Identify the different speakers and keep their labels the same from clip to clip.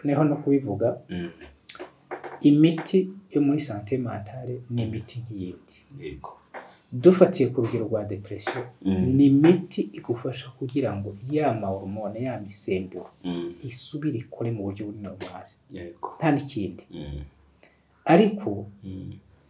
Speaker 1: neho no kubivuga imiti yo muri santé mentale ni imiti nk'iyindi
Speaker 2: yego
Speaker 1: dufatiye ku rugero rwa depression ni imiti igufasha kugira ngo ya hormone ya misemburo isubire ikore mu buryo buri normal
Speaker 2: yego
Speaker 1: nta n'ikindi ariko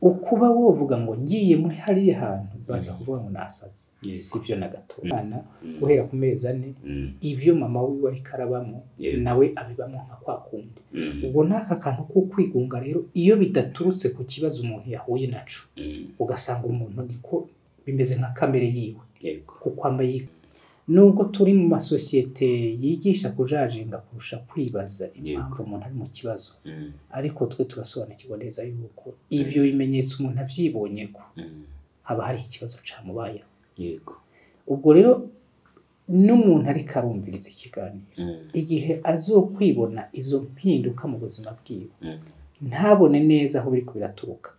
Speaker 1: ukuba wovuga ngo ngiye muri hariya hantu baza kuvuga ngo nasaze sivyo na gato bana guhera ku mezi ane ivyo mama wiwe ari karabamo nawe abibamo nka kwa kundi ubwo naka kantu ko kwigunga rero iyo bidaturutse ku kibazo umuntu yahuye naco ugasanga umuntu niko bimeze nka kamere yiwe kuko ambaye nubwo turi mu masosiyete yigisha kujajinga kurusha kwibaza impamvu umuntu ari mu kibazo ariko twe turasobanukirwa neza yuko ibyo bimenyetso umuntu avyibonye ko haba hari ikibazo camubaye
Speaker 2: yego
Speaker 1: ubwo rero n'umuntu ari karumviriza ikiganiro igihe azokwibona izo mpinduka mu buzima bwiwe ntabone neza aho biri kubiraturuka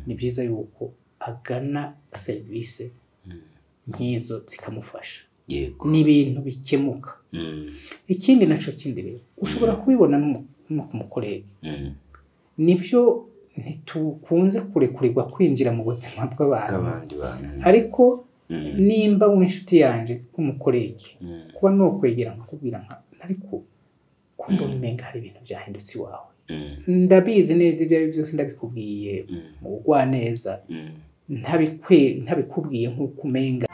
Speaker 1: ni byiza yuko agana service nk'izo zikamufasha ni ibintu bikemuka ikindi naco kindi rero ushobora kubibona no kumukorege nivyo ntitukunze kurekurirwa kwinjira mu buzima bw'abantu ariko nimba w'inshuti yanje kumukorege kuba no kwegera nkakubwira ariko kumva umenga hari ibintu byahindutse iwawe ndabizi neza ibyo ari byose ndabikubwiye mu gwa neza ntabikubwiye nk'uko umenga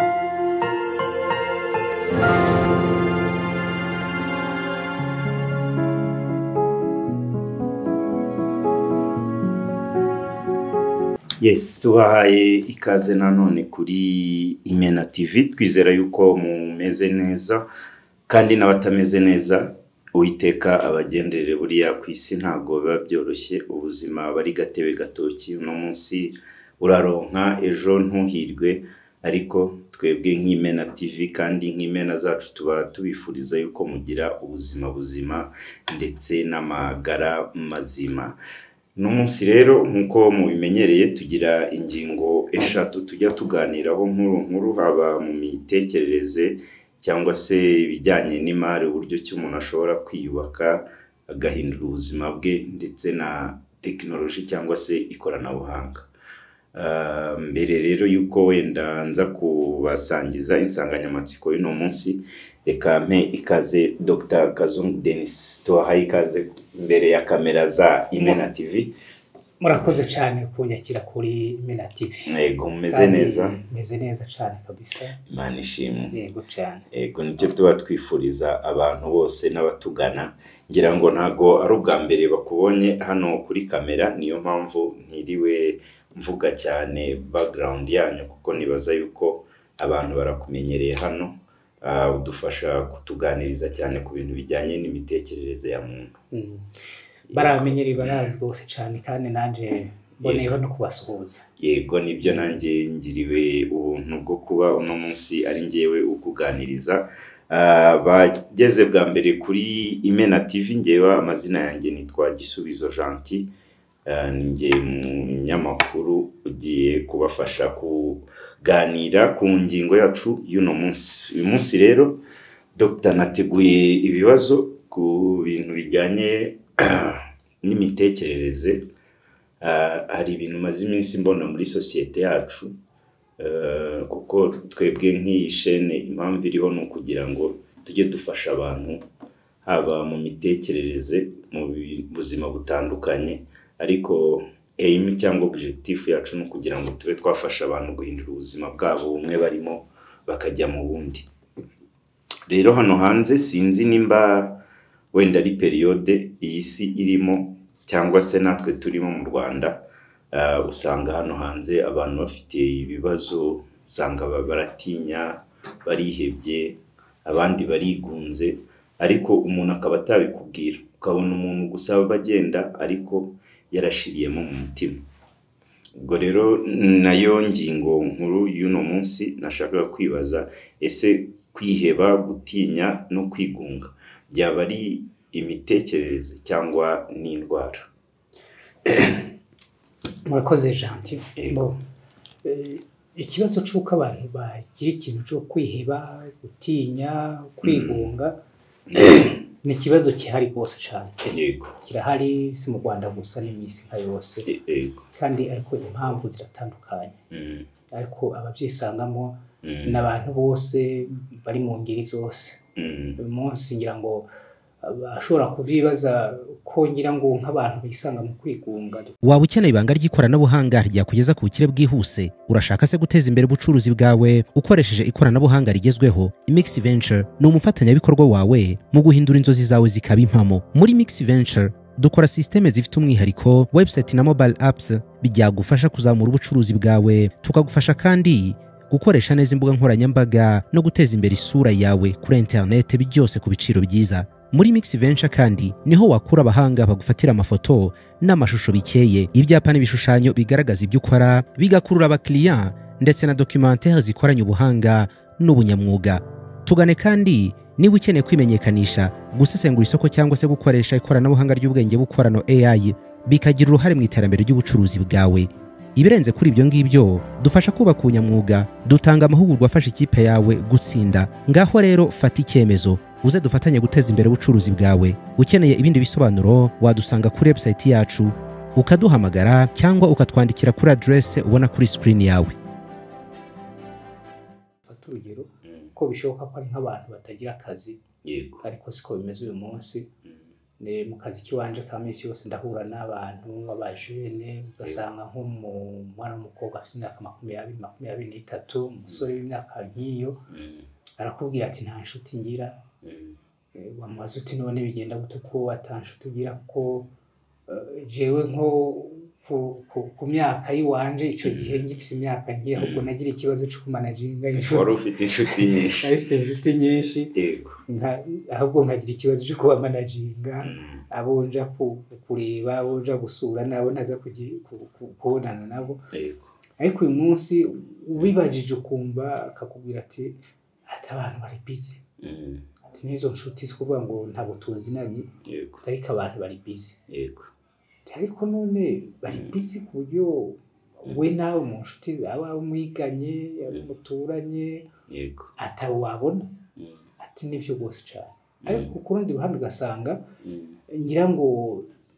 Speaker 2: Yes, tubahaye ikaze nanone kuri Imena TV twizera yuko mumeze neza kandi n'abatameze neza Uwiteka abagenderere buriya kwisi ntago biba byoroshye ubuzima bari gatebe gatoki no munsi uraronka ejo ntuhirwe ariko twebwe nk'Imena TV kandi nk'Imena zacu tuba tubifuriza yuko mugira ubuzima buzima ndetse n'amagara mazima n'umunsi rero nkuko mubimenyereye tugira ingingo eshatu tujya tuganiraho nkuru haba mu mitekerereze cyangwa se ibijyanye n'imari uburyo cy'umuntu ashobora kwiyubaka agahindura ubuzima bwe ndetse na technology cyangwa se ikoranabuhanga mbere rero yuko wenda nza kubasangiza insanganyamatsiko y'uno munsi reka mpe ikaze Dr. Kazungu Denis tuhaye ikaze imbere ya kamera za Imena TV.
Speaker 1: Murakoze cyane kunyakira kuri Imena TV.
Speaker 2: Yego meze neza.
Speaker 1: Meze neza cyane kabisa.
Speaker 2: Imana ishimwe.
Speaker 1: Yego cyane.
Speaker 2: Yego nibyo tuba twifuriza abantu bose n'abatugana ngira ngo ntago ari ubwa mbere bakubonye hano kuri kamera niyo mpamvu ntiriwe mvuga cyane background yanyu kuko nibaza yuko abantu barakumenyereye hano udufasha kutuganiriza cyane ku bintu bijyanye n'imitekerereze ya muntu
Speaker 1: baramenyereye barazi bose cyane kandi nanje boneyeho no kubasuhuza
Speaker 2: yego nibyo nanjye ngiriwe ubuntu bwo kuba uno munsi ari ngewe ukuganiriza bageze bwa mbere kuri Imena TV ngewe amazina yanjye nitwa Gisubizo Gentil ninjye umunyamakuru ugiye kubafasha kuganira ku ngingo yacu y'uno munsi uyu munsi rero Dr. nateguye ibibazo ku bintu bijyanye n'imitekerereze hari ibintu maze iminsi mbona muri societe yacu kuko twebwe nk'iyi chaîne impamvu iriho no kugira ngo tujye dufasha abantu haba mu mitekerereze mu buzima butandukanye ariko aim cyangwa objectif yacu no kugira ngo tube twafasha abantu guhindura ubuzima bwabo umwe barimo bakajya mu bundi rero hano hanze sinzi nimba wenda ari periode iyi si irimo cyangwa se natwe turimo mu Rwanda usanga hano hanze abantu bafite ibibazo usanga baratinya barihebye abandi barigunze ariko umuntu akaba atabikubwira ukabona umuntu gusa bagenda ariko yarashiriyemo mu mutima ubwo rero nayo ngingo nkuru y'uno munsi nashakaga kwibaza ese kwiheba gutinya no kwigunga byaba ari imitekerereze cyangwa n'indwara
Speaker 1: murakoze Gentil ikibazo cy'uko abantu bagira ikintu cyo kwiheba gutinya kwigunga ni ikibazo kihari rwose cyane
Speaker 2: yego
Speaker 1: kirahari si mu Rwanda gusa n'imisi nka yose
Speaker 2: yego
Speaker 1: kandi ariko impamvu ziratandukanye ariko ababyisangamo n'abantu bose bari mu ngeri zose uyu munsi ngira ngo bashobora kubyibaza ko ngira ngo nk'abantu bisanga mu kwigunga.
Speaker 3: Waba ukeneye ibanga ry'ikoranabuhanga ryakugeza ku bukire bwihuse, urashaka se guteza imbere ubucuruzi bwawe ukoresheje ikoranabuhanga rigezweho? Mix Venture ni umufatanyabikorwa wawe mu guhindura inzozi zawe zikaba impamo. Muri Mix Venture dukora systeme zifite umwihariko, website na mobile apps bijyagufasha kuzamura ubucuruzi bwawe, tukagufasha kandi gukoresha neza imbuga nkoranyambaga no guteza imbere isura yawe kuri internet byose ku biciro byiza. Muri Mix Venture kandi niho wakura abahanga bagufatira amafoto n'amashusho bikeye, ibyapa n'ibishushanyo bigaragaza ibyo ukora, bigakurura abakiriya ndetse na documentaire zikoranye ubuhanga n'ubunyamwuga. Tugane kandi niba ukeneye kwimenyekanisha, gusesengura isoko cyangwa se gukoresha ikoranabuhanga ry'ubwenge bukorano AI bikagira uruhare mu iterambere ry'ubucuruzi bwawe. Ibirenze kuri ibyo ngibyo, dufasha kubaka ubunyamwuga, dutanga amahugurwa afasha ikipe yawe gutsinda. Ngaho rero fata icyemezo uze dufatanye guteza imbere ubucuruzi bwawe. Ukeneye ibindi bisobanuro wadusanga kuri website yacu, ukaduhamagara cyangwa ukatwandikira kuri adresse ubona kuri screen yawe.
Speaker 1: Urugero ko bishoboka ko ari nk'abantu batagira akazi,
Speaker 2: yego
Speaker 1: ariko siko bimeze uyu munsi. Mu kazi kiwanje ka minsi yose ndahura n'abantu b'abajene, ugasanga nk'umwana w'umukobwa afite imyaka 20-23, umusore w'imyaka nk'iyo arakubwira ati nta nshuti ngira. Wamubaza uti none bigenda gute ko atanshuti ugira? Ko jewe nko ku myaka yiwanje ico gihe ngifise imyaka ngiye ahubwo nagira ikibazo cyo kumanaginga inshuti.
Speaker 2: Wari ufite inshuti nyinshi?
Speaker 1: Afite inshuti nyinshi, yego, ahubwo nkagira ikibazo cyo kuba managinga abo nja kureba, abo nja gusura nabo naza kubonana nabo.
Speaker 2: Yego.
Speaker 1: Ariko uyu munsi ubibajije ukumva akakubwira ati abantu bari busy. Ati nizo nshuti kuvuga ngo ntabwo tuzinanye,
Speaker 2: yego,
Speaker 1: ariko abantu bari busy.
Speaker 2: Yego.
Speaker 1: Ariko none bari busy ku buryo we nawe mu nshuti aba umwiganye, muturanye, yego, atabo wabona. Ati nibyo rwose cyane. Ariko ku rundi ruhande ugasanga ngira ngo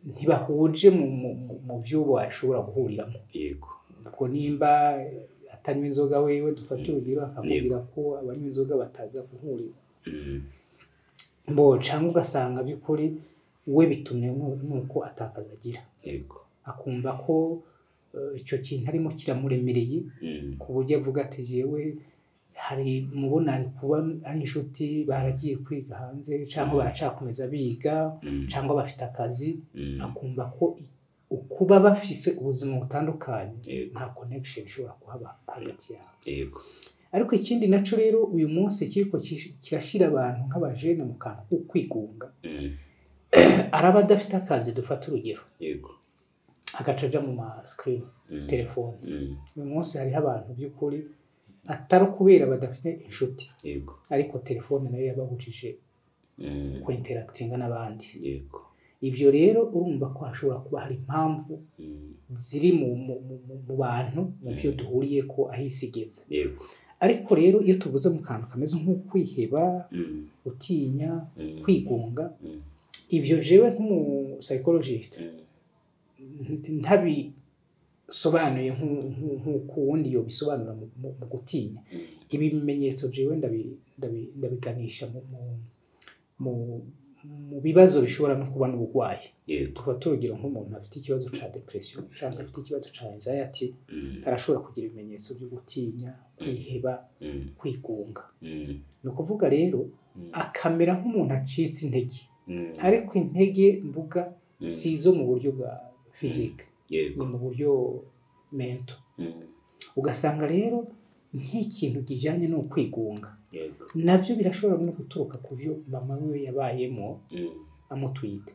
Speaker 1: ntibahuje mu byo bashobora guhuriramo.
Speaker 2: Yego.
Speaker 1: Ubwo nimba atanywa inzoga wewe dufata urugero akakubwira ko abanywa inzoga bataza guhurira. Cyangwa ugasanga by'ukuri we bitumye nuko atakaza agira.
Speaker 2: Yego.
Speaker 1: Akumva ko icyo kintu arimo kiramuremereye ku buryo avuga ati jewe hari mubona kuba ari inshuti baragiye kwiga hanze cyangwa baracakomeza biga cyangwa bafite akazi, akumva ko ukuba bafise ubuzima butandukanye nta connection ishobora kuhaba hagati yabo.
Speaker 2: Yego.
Speaker 1: Ariko ikindi naco rero uyu munsi kiriko kirashira abantu nk'abajene mu kantu ko kwigunga. Araba adafite akazi dufata urugero.
Speaker 2: Yego.
Speaker 1: Agacaja mu screen telefone. Uyu munsi hari abantu by'ukuri atari kubera badafite inshuti.
Speaker 2: Yego.
Speaker 1: Ariko telefone nayo yabahujije ku interactinga n'abandi.
Speaker 2: Yego.
Speaker 1: Ibyo rero urumva ko hashobora kuba hari impamvu ziri mu bantu mu byo duhuriye ko ahisigeze.
Speaker 2: Yego.
Speaker 1: Ariko rero iyo tuvuze mu kantu kameze nk'ukwiheba, utinya, kwigunga, ibyo jewe nk'umu psychologist ntabisobanuye nk'uko wundi yo bisobanura mu gutinya. Ibi bimenyetso jewe ndabiganisha mu bibazo bishobora no kuba n'ubugwayi. Tuba turugero nk'umuntu afite ikibazo ca depression cyangwa afite ikibazo ca anxiety, arashobora kugira ibimenyetso byo gutinya, kwiheba, kwigunga. Ni ukuvuga rero akamera nk'umuntu acitse intege. Ariko intege mvuga si izo mu buryo bwa physique, ni mu buryo mental. Ugasanga rero nk'ikintu kijanye no kwigunga navyo birashobora no guturuka ku byo mama we yabayemo amutwite.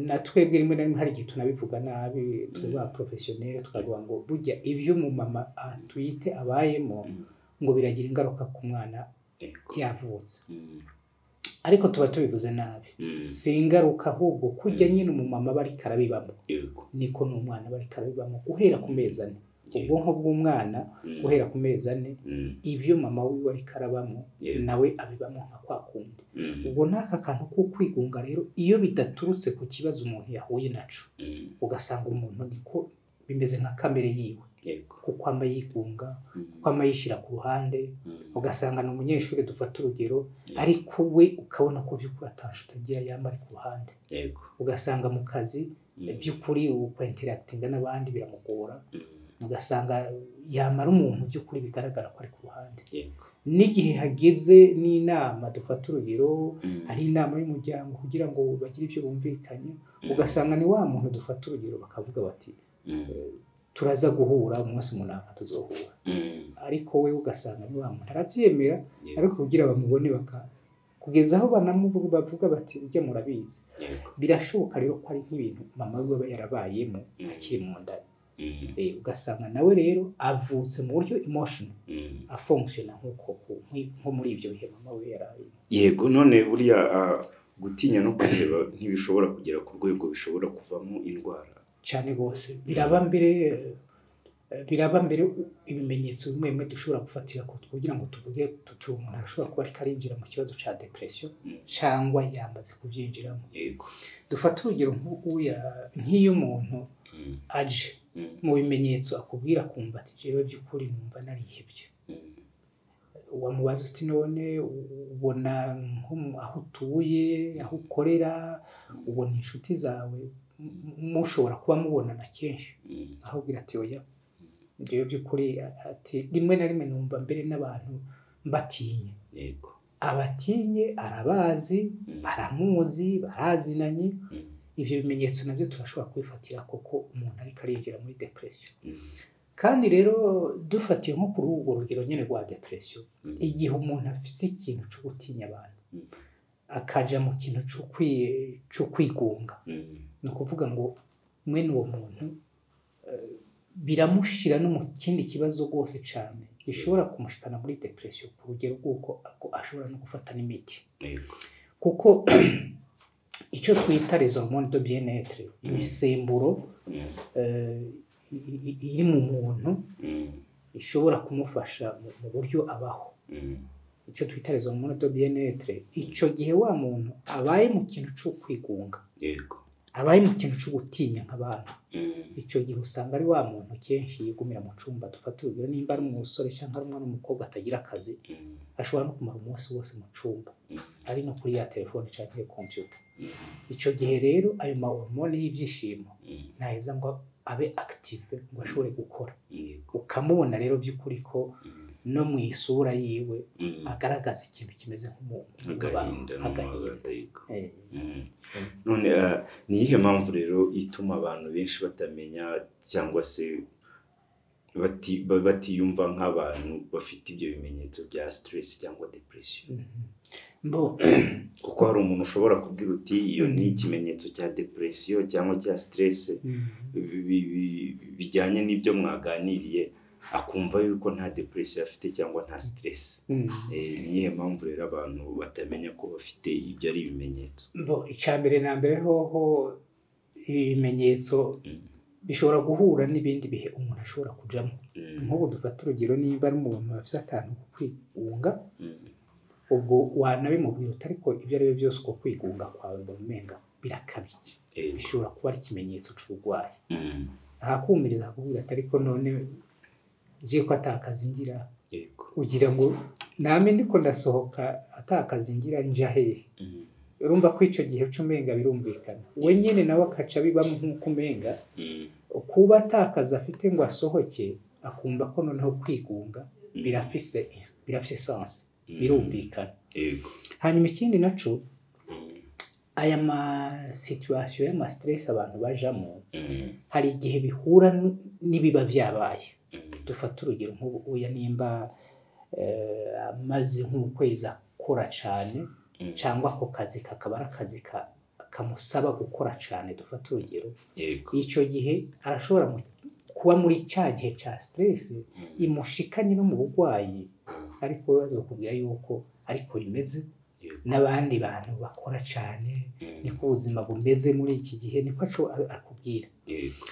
Speaker 1: Natwebwe rimwe na rimwe hari igihe tunabivuga nabi, twaba professionnel tukavuga ngo burya ibyo mu mama atwite abayemo ngo biragira ingaruka ku mwana yavutse. Ariko tuba tubivuze nabi. Si ingaruka ahubwo kujya nyine mu mama bari karabibamo. Niko n'umwana bari karabibamo guhera ku mezi 4. ubwonko bw'umwana guhera ku mezi 4 ivyo mama wiwe ariko arabamo nawe abibamo nka kwa kundi ubwo naka kantu ko kwigunga rero iyo bidaturutse ku kibazo umuntu yahuye naco ugasanga umuntu niko bimeze nka kamere yiwe kuko amayigunga kuko amayishira ku ruhande ugasanga no umunyeshuri dufata urugero ariko we ukabona ko by'ukuri atasha utagira yamba ari ku ruhande ugasanga mu kazi by'ukuri uko interactinga n'abandi biramugora ugasanga yamara umuntu by'ukuri bigaragara ko ari ku ruhande n'igihe hageze n'inama dufata urugero ari inama y'umuryango kugira ngo bagire ibyo bumvikanye ugasanga ni wa muntu dufata urugero bakavuga bati turaza guhura umunsi munaka tuzohura ariko we ugasanga ni wa muntu aravyemera ariko kugira bamubone kugeza aho banamuvuga bavuga bati ujya murabizi birashoboka rero ko ari nk'ibintu mama we yarabayemo akiri mu ndani ugasanga nawe rero avutse mu buryo emotion afunctiona nko muri ibyo bihe mama we yarayemo
Speaker 2: yego none buriya gutinya no kwiheba ntibishobora kugera ku rwego bishobora kuvamo indwara
Speaker 1: cyane gose biraba mbere ibimenyetso bimwe dushobora gufatira ko kugira ngo tuvuge umuntu arashobora kuba ariko arinjira mu kibazo ca depression cyangwa yamaze kuvyinjiramo dufata urugero nk'iyo umuntu aje mu bimenyetso akubwira kumva ati jewe by'ukuri numva narihebye wamubaza uti none ubona aho utuye aho ukorera ubona inshuti zawe mushobora kuba mubonana kenshi aho ubwira ati oya jewe by'ukuri ati rimwe na rimwe numva mbere n'abantu mbatinye abatinye arabazi baramuzi barazinanye ivyo bimenyetso navyo turashobora kwifatira koko umuntu ariko arinjira muri depression kandi rero dufatiye nko kuri urwo rugero nyene rwa depression igihe umuntu afise ikintu cyo gutinya abantu akaja mu kintu cyo kwigunga no kuvuga ngo mwene uwo muntu biramushira no mu kindi kibazo rwose cyane gishobora kumushikana muri depression ku rugero rw'uko ashobora no gufata n'imiti kuko icyo twita les hormones de bien-être imisemburo iri mu muntu ishobora kumufasha mu buryo abaho icyo twita les hormones de bien-être icyo gihe wa muntu abaye mu kintu cyo kwigunga abaye mu kintu cyo gutinya nk'abantu icyo gihe usanga ari wa muntu kenshi yigumira mu cumba dufata urugero nimba ari umusore cyangwa ari umwana w'umukobwa atagira akazi ashobora no kumara umunsi wose mu cumba ari no kuri ya telefone cyangwa computer icyo gihe rero ayo ma hormone y'ibyishimo naheza ngo abe active ngo ashobore gukora ukamubona rero by'ukuri ko no mu isura yiwe agaragaza ikintu kimeze nk'agahinda
Speaker 2: none ni iyihe mpamvu rero ituma abantu benshi batamenya cyangwa se batiyumva nk'abantu bafite ibyo bimenyetso bya stress cyangwa depression kuko hari umuntu ushobora kubwira uti iyo ni ikimenyetso cya depression cyangwa cya stress bijyanye n'ibyo mwaganiriye akumva yuko nta depression afite cyangwa nta stress niye mpamvu rero abantu batamenya ko bafite ibyo ari ibimenyetso
Speaker 1: icambere na mbere hoho ibimenyetso bishobora guhura n'ibindi bihe umuntu ashobora kujamo nk'ubu dufata urugero niba ari umuntu afite akantu ko kwigunga ubwo wanabimubwira ariko ibyo ari byo byose uko kwigunga kwawe ngo umenga birakabije bishobora kuba ari ikimenyetso cy'uburwayi ahakumiriza akubwira ariko none je ko atakaza ngira ugira ngo name ndiko ndasohoka atakaza ngira nja hehe urumva ko ico gihe cy'umenga birumvikana we nyene nawe akaca bibamo nk'uko umenga kuba atakaza afite ngo asohoke akumva ko noneho kwigunga birafise sens birumvikana hanyuma ikindi naco aya ma situation y'ama stress abantu bajamo hari igihe bihura n'ibiba byabaye dufata urugero nk'ubu uya nimba amaze nk'ukwezi akora cyane cyangwa ako kazi kakaba ari akazi kamusaba gukora cyane dufata urugero icyo gihe arashobora kuba muri cya gihe cya stress imushikanye no mu burwayi ariko bazokubwira yuko ariko bimeze n'abandi bantu bakora cyane niko ubuzima bumeze muri iki gihe niko akubwira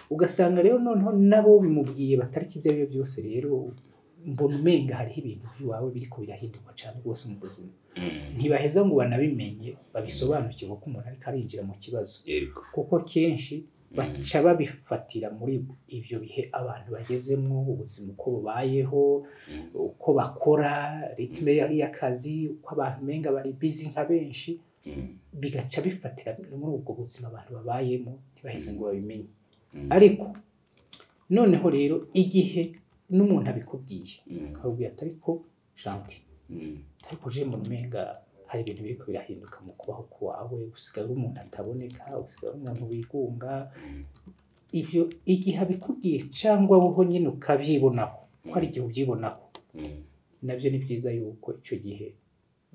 Speaker 1: ugasanga rero noneho nabo bimubwiye batari ibyo ari byo byose rero mbona umenga hariho ibintu by'iwawe biriko birahinduka cyane rwose mu buzima ntibaheza ngo banabimenye babisobanukirwe ko umuntu ariko arinjira mu kibazo kuko kenshi baca babifatira muri ivyo bihe abantu bagezemwo ubuzima uko bubayeho uko bakora ritme y'akazi uko abantu menga bari busy nka benshi bigaca bifatira muri ubwo buzima abantu babayemo ntibaheze ngo babimenye ariko noneho rero igihe n'umuntu abikubwiye akabwira atariko Gentil ariko je mbona umenga hari ibintu biriko birahinduka mu kubaho kwawe usigara umuntu ataboneka usigara umuntu wigunga ibyo igihe abikubwiye cyangwa wowe nyine ukabyibonaho ko ari igihe ubyibonaho nabyo ni byiza yuko icyo gihe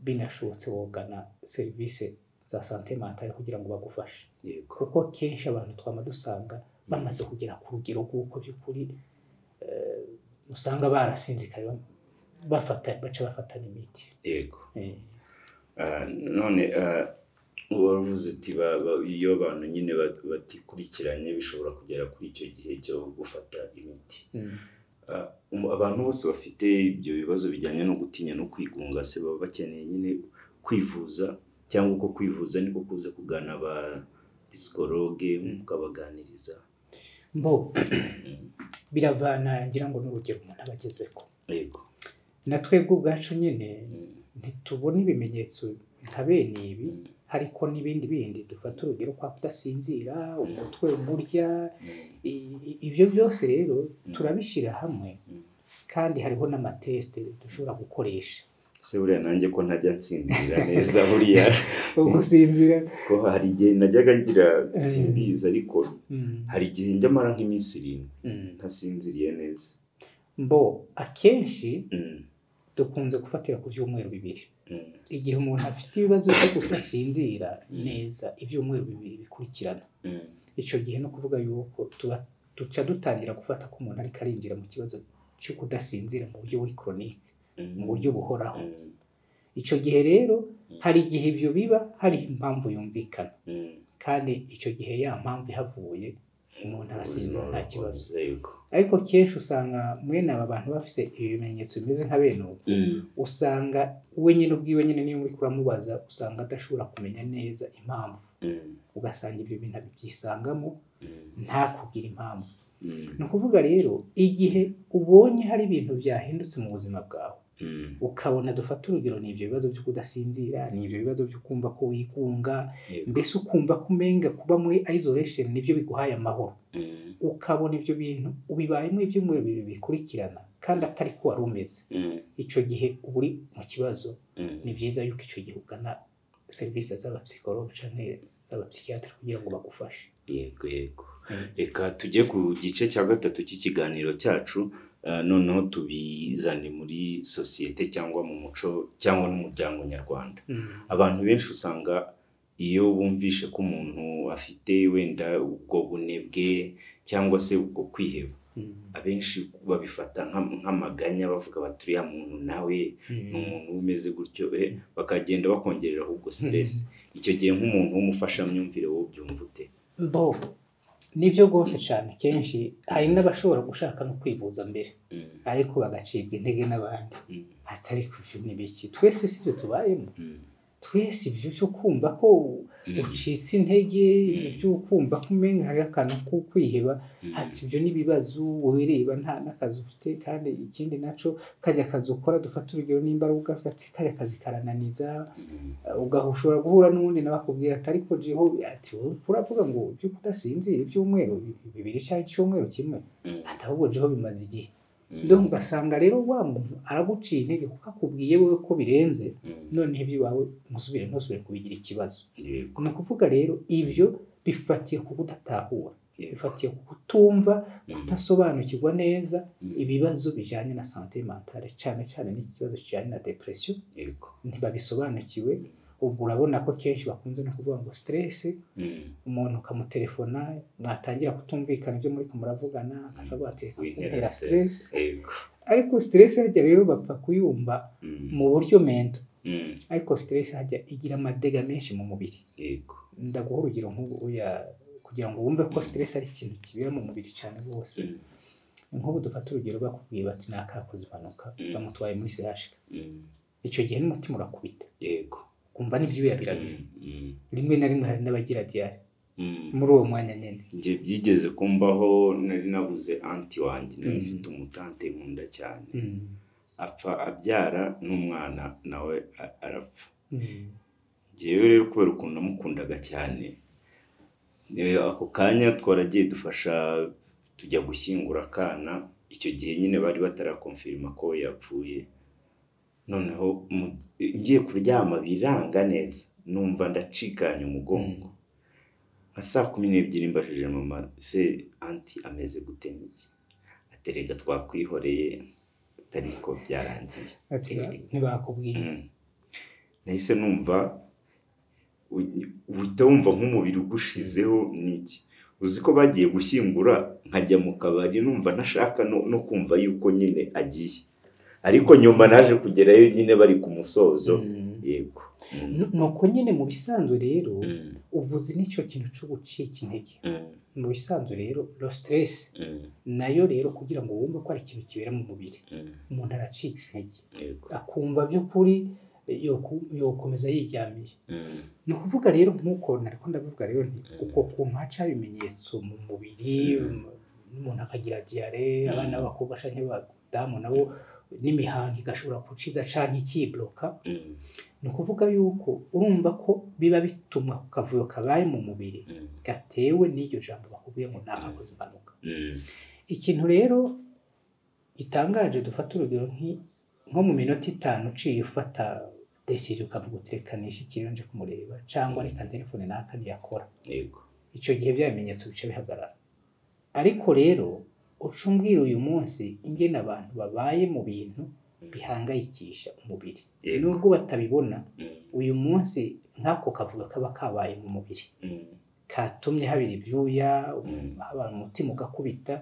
Speaker 1: binashobotse wogana serivisi za santé mentale kugira ngo bagufashe kuko kenshi abantu twama dusanga bamaze kugera ku rugero rw'uko by'ukuri usanga barasinzikaye baca bafatana imiti
Speaker 2: none uwavuze ati iyo abantu nyine batikurikiranye bishobora kugera kuri icyo gihe cyo gufata imiti abantu bose bafite ibyo bibazo bijyanye no gutinya no kwigunga se baba bakeneye nyine kwivuza cyangwa uko kwivuza niko kuza kugana ba psychologue mukabaganiriza
Speaker 1: biravana ngira ngo n'urugero umuntu abagezeko natwebwe ubwacu nyine ntitubona ibimenyetso nka bene ibi hariko n'ibindi bindi dufata urugero kwa kudasinzira umutwe umurya ibyo byose rero turabishira hamwe kandi hariho n'amateste dushobora gukoresha
Speaker 2: se buriya nanjye ko ntajya nsinzira neza buriya
Speaker 1: ugusinzira
Speaker 2: ko hari igihe najyaga ngira simbiza ariko hari igihe njya mara nk'iminsi 7 ntasinziriye neza akenshi dukunze gufatira ku byumweru 2 igihe umuntu afite ibibazo byo kudasinzira neza ibyumweru 2 bikurikirana icyo gihe no kuvuga yuko tuca dutangira gufata ko umuntu ariko arinjira mu kibazo cyo kudasinzira mu buryo buri chronique mu buryo buhoraho icyo gihe rero hari igihe ibyo biba hari impamvu yumvikana kandi icyo gihe ya mpamvu ihavuye umuntu arasinzira nta kibazo ariko kenshi usanga mwene aba bantu bafite ibimenyetso bimeze nka bene ubu usanga we nyine ubwiwe nyine niyo muri kuramubaza usanga adashobora kumenya neza impamvu ugasanga ibyo bintu abyisangamo ntakubwira impamvu ni ukuvuga rero igihe ubonye hari ibintu byahindutse mu buzima bwawe ukabona dufata urugero ni ibyo bibazo byo kudasinzira ni ibyo bibazo byo kumva ko wigunga mbese ukumva ko umenga kuba muri isolation nibyo biguhaye amahoro ukabona ibyo bintu ubibayemo ibyumweru 2 bikurikirana kandi atari ko wari umeze icyo gihe uri mu kibazo ni byiza yuko icyo gihe ugana serivisi z'abapsychologue cyangwa z'abapsychiatre kugira ngo bagufashe yego reka tujye ku gice cya gatatu cy'ikiganiro cyacu noneho tubizane muri societe cyangwa mu muco cyangwa n'umuryango nyarwanda abantu benshi usanga iyo bumvishe ko umuntu afite wenda ubwo bunebwe cyangwa se ubwo kwiheba abenshi babifata nk'amaganya bavuga bati uriya muntu nawe ni umuntu umeze gutyo bakagenda bakongerera ahubwo stress icyo gihe nk'umuntu w'umufasha myumvire wo byumva ute
Speaker 1: nibyo rwose cyane kenshi hari n'abashobora gushaka no kwivuza mbere ariko bagacibwa intege n'abandi atari kuvyo n'ibiki twese sibyo tubayemo twese ibyo byo kumva ko ucitse intege ibyo kumva ko umenga hari akantu ko kwiheba ati ibyo nibibazo wireba nta nakazi ufite kandi ikindi naco kajya kazi ukora dufata urugero n'imbaraga ati kajya kazi karananiza ugahushora guhura n'undi nabakubwira atari ko jeho ati uravuga ngo byo kudasinzira ibyumweru 2 cyangwa icyumweru kimwe atahubwo jeho bimaze igihe donc ugasanga rero wa muntu araguciye intege kuko akubwiye wowe ko birenze none ibyo wawe ntusubire kubigira ikibazo ni ukuvuga rero ibyo bifatiye ku kudatahura bifatiye ku kutumva kudasobanukirwa neza ibibazo bijyanye na santé mentale cyane cyane n'iki kibazo kijyanye na depression ntibabisobanukiwe ubwo urabona ko kenshi bakunze no kuvuga ngo stress umuntu ukamutelefona mwatangira kutumvikana ibyo muri kumuravugana akavuga ati kuntera stress ariko stress hajya rero bapfa kuyumva mu buryo mento ariko stress hajya igira amadega menshi mu mubiri.
Speaker 2: Yego.
Speaker 1: Ndaguha urugero nk'ubu kugira ngo wumve ko stress ari ikintu kibera mu mubiri cyane rwose. Nk'ubu dufata urugero bakubwiye bati nakakoze impanuka bamutwaye muri CHK. Icyo gihe n'umutima urakubita.
Speaker 2: Yego.
Speaker 1: Kumva n'ibyuya birabira. Rimwe na rimwe hari n'abagira diare. Muri uwo mwanya nyene
Speaker 2: nje byigeze kumbaho nari nabuze anti wanjye nafite umutante nkunda cyane apfa abyara n'umwana nawe arapfa. Jewe rero kubera ukuntu namukundaga cyane ako kanya twaragiye dufasha tujya gushyingura akana. Icyo gihe nyine bari batarakonfirma ko yapfuye. Noneho ngiye kuryama biranga neza numva ndacikanye umugongo. Nka saa 12 mbashije mama se anti ameze gute niki aterega twakwihoreye ariko byarangiye
Speaker 1: ati ntibakubwiye.
Speaker 2: Nahise numva wumva nk'umubiri ugushizeho niki. Uzi ko bagiye gushyingura nkajya mu kabari numva nashaka no kumva yuko nyine agiye, ariko nyuma naje kugerayo nyine bari ku musozo. Yego.
Speaker 1: Nuko nyine mu bisanzwe rero uvuze n'icyo kintu cyo gucika intege. Mu bisanzwe rero lo stress nayo rero kugira ngo wumve ko ari ikintu kibera mu mubiri umuntu aracika intege akumva by'ukuri yokomeza yiryamiye. Ni ukuvuga rero nk'uko nariko ndabivuga rero uko kuntu haca ibimenyetso mu mubiri umuntu akagira diare abana b'abakobwa canke b'abadamu nabo n'imihango igashobora kuciza canke ikibloka. Ni ukuvuga yuko urumva ko biba bituma kavuyo kabaye mu mubiri gatewe n'iryo jambo bakubwiye ngo nakakoze impanuka. Ikintu rero gitangaje dufata urugero nko mu minota 5 uciye ufata decision ukavuga utirekanisha ikironje kumureba cyangwa reka telefone naka ntiyakora.
Speaker 2: Yego.
Speaker 1: Icyo gihe byabimenyetso bice bihagarara. Ariko rero ucumbwira uyu munsi ingene abantu babaye mu bintu bihangayikisha umubiri nubwo batabibona. Uyu munsi nkako kavuga kaba kabaye mu mubiri katumye habira ibyuya abantu umutima ugakubita.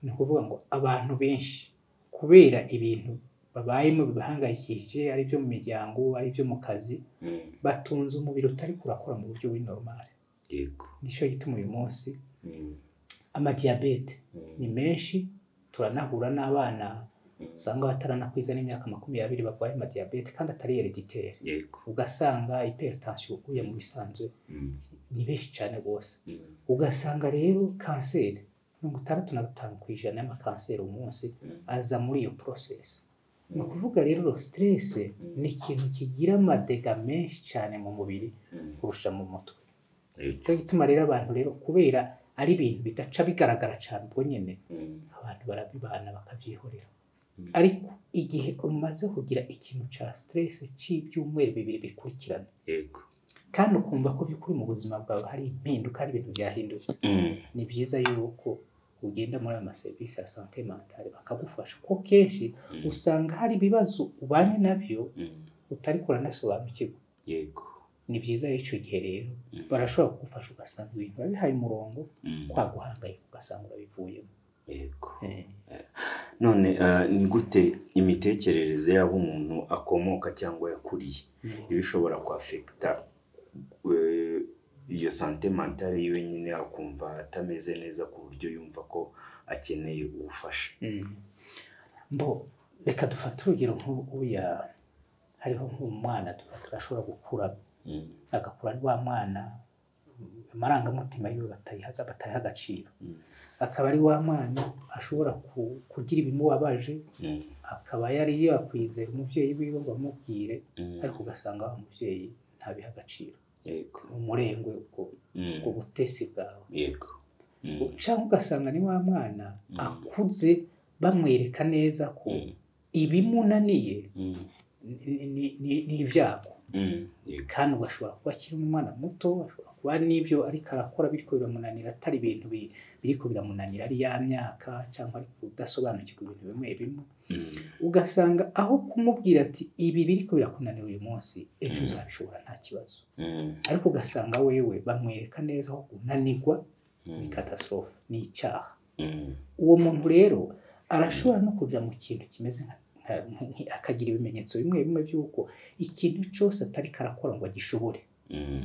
Speaker 1: Ni ukuvuga ngo abantu benshi kubera ibintu babayemo bibahangayikije ari byo mu miryango ari byo mu kazi batunze umubiri utari kurakora mu buryo buri normal.
Speaker 2: Yego.
Speaker 1: Nico gituma uyu munsi amadiabete ni menshi. Turanahura n'abana usanga bataranakwiza n'imyaka 20 barwaye amadiabete kandi atari hereditaire.
Speaker 2: Yego.
Speaker 1: Ugasanga hypertension uya mu bisanzwe ni benshi cyane gose. Ugasanga rero kanseri 65% y'amakanseri umunsi aza muri iyo process. Ni ukuvuga rero stress ni ikintu kigira amadega menshi cyane mu mubiri kurusha mu mutwe. Cyo gituma rero abantu rero kubera ari ibintu bidaca bigaragara cyane ubwo nyene abantu barabibana bakabyihorera. Ariko igihe umaze kugira ikintu ca stress cy'ibyumweru 2 bikurikirana kandi ukumva ko byukuri mu buzima bwawe hari impinduka ari ibintu byahindutse, ni byiza yuko ugenda muri ama service ya santé mentale bakagufasha ko kenshi usanga hari ibibazo ubanye nabyo utari kuranasobanukirwa.
Speaker 2: Yego.
Speaker 1: Ni byiza ico gihe rero barashobora kugufasha ugasanga ibintu babihaye umurongo kwa guhangayika ugasanga urabivuyemo.
Speaker 2: Yego. None ni gute imitekerereze y'aho umuntu akomoka cyangwa yakuriye ibishobora kwafekta iyo santé mentale yiwe nyine akumva atameze neza ku buryo yumva ko akeneye ubufasha?
Speaker 1: Reka dufate urugero nk'uya hariho nk'umwana turashobora gukura agakura ari wa mwana amarangamutima yiwe batayiha agaciro. Akaba ari wa mwana ashobora kugira ibimubabaje akaba yari yakwizera umuvyeyi wiwe ngo amubwire ariko ugasanga wa muvyeyi ntabiha agaciro.
Speaker 2: Yego.
Speaker 1: Umurengwe ubwo butesi bwawe.
Speaker 2: Yego.
Speaker 1: Cyangwa ugasanga ni wa mwana akuze bamwereka neza ko ibimunaniye ni ibyago. Kandi ugashobora kuba akiri umwana muto ashobora kuba n'ibyo ariko arakora biriko biramunanira atari ibintu biriko biramunanira ari ya myaka cyangwa ari kudasobanukirwa ibintu bimwe bimwe. Ugasanga aho kumubwira ati ibi biriko birakunanira uyu munsi ejo uzabishobora nta kibazo, ariko ugasanga wewe bamwereka neza aho kunanirwa ni catastrophe ni icyaha. Uwo muntu rero arashobora no kuja mu kintu kimeze akagira ibimenyetso bimwe bimwe by'uko ikintu cyose atari karakora ngo agishobore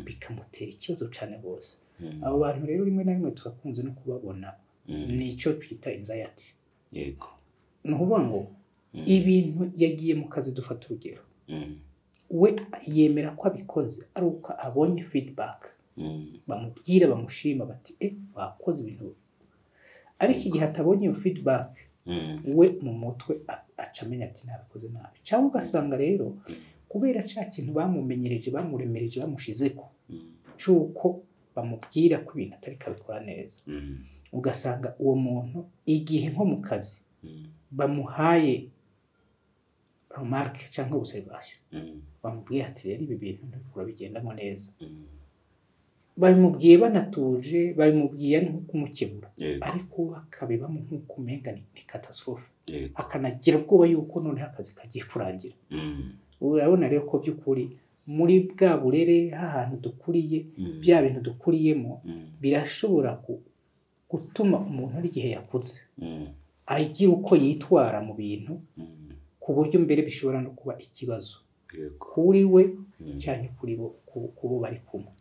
Speaker 1: bikamutera ikibazo cyane rwose. Abo bantu rero rimwe na rimwe turakunze no kubabona nicyo twita anxiety.
Speaker 2: Yego.
Speaker 1: Ni ukuvuga ngo ibintu yagiye mu kazi, dufata urugero, we yemera ko abikoze ari uko abonye feedback, bamubwira bamushima bati wakoze ibintu, ariko igihe atabonye iyo feedback we mu mutwe acamenya ati nabikoze nabi. Cyangwa ugasanga rero kubera cya kintu bamumenyereje, bamuremereje, bamushizeko cyuko bamubwira ko ibintu atari kabikora neza, ugasanga uwo muntu igihe nko mu kazi bamuhaye remarque cyangwa observation, bamubwiye ati rero ibi bintu ntabwo bigendamo neza, babimubwiye banatuje, babimubwiye ari nko kumukebura, ariko bakabibamo nk'uko umenga ni catastrophe, akanagira ubwoba yuko noneho akazi kagiye kurangira. Urabona rero ko by'ukuri muri bwa burere hahantu dukuriye, bya bintu dukuriyemo birashobora gutuma umuntu ari igihe yakuze agira uko yitwara mu bintu, ku buryo mbere bishobora no kuba ikibazo kuri we cyane kuri bo kubo bari kumwe.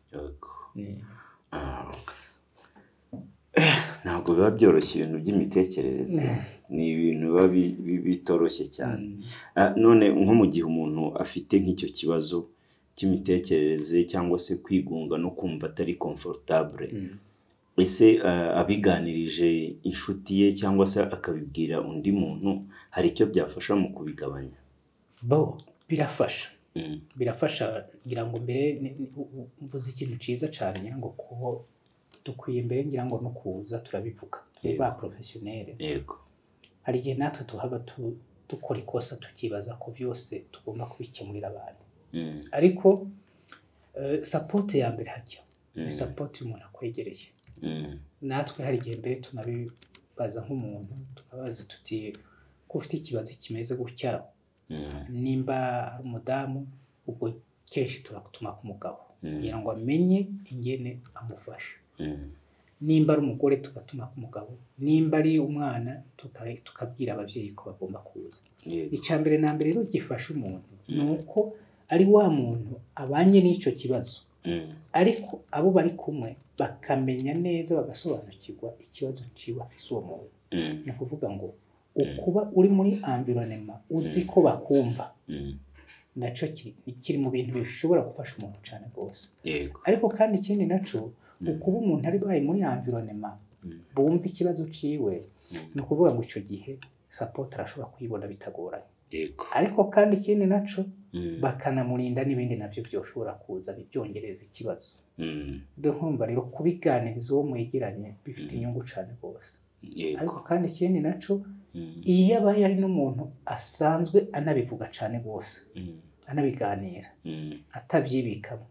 Speaker 2: Ntabwo biba byoroshye ibintu by'imitekerereze, ni ibintu biba bitoroshye cyane. None nko mu gihe umuntu afite nk'icyo kibazo cy'imitekerereze cyangwa se kwigunga no kumva atari comfortable, ese abiganirije inshuti ye cyangwa se akabibwira undi muntu, hari icyo byafasha mu kubigabanya?
Speaker 1: Birafasha. Birafasha ngira ngo mbere mvuze ikintu ciza cyane, ngira ngo kuho dukwiye mbere ngira ngo no kuza turabivuga ba professionnel.
Speaker 2: Yego.
Speaker 1: Hari igihe natwe tuhaba dukora ikosa tukibaza ko byose tugomba kubikemurira abantu, ariko support ya mbere hajya ni support y'umuntu akwegereye. Natwe hari igihe mbere tunabibaza nk'umuntu, tukabaza tuti ko ufite ikibazo kimeze gutya, nimba ari umudamu ubwo kenshi turakutuma ku mugabo kugira ngo amenye ingene amufasha, nimba ari umugore tugatuma ku mugabo, nimba ari umwana tukabwira ababyeyi ko bagomba kuza. Icya mbere na mbere rero gifasha umuntu ni uko ari wa muntu abanye n'icyo kibazo, ariko abo bari kumwe bakamenya neza, bagasobanukirwa ikibazo ciwe afise uwo muntu. Ni ukuvuga ngo ukuba uri muri environnement uzi ko bakumva, nacyo kiri mu bintu bishobora gufasha umuntu cyane rwose. Ariko kandi ikindi nacyo, ukuba umuntu ari baye muri environnement bumva ikibazo ciwe, ni ukuvuga ngo icyo gihe support arashobora kuyibona bitagoranye. Ariko kandi ikindi nacyo bakanamurinda n'ibindi nabyo byoshobora kuza byongereza ikibazo. Ndumva rero kubiganiriza uwo mwegeranye bifite inyungu cyane rwose. Ariko kandi ikindi nacyo, iyo abaye ari n'umuntu asanzwe anabivuga cyane rwose, anabiganira atabyibikamo,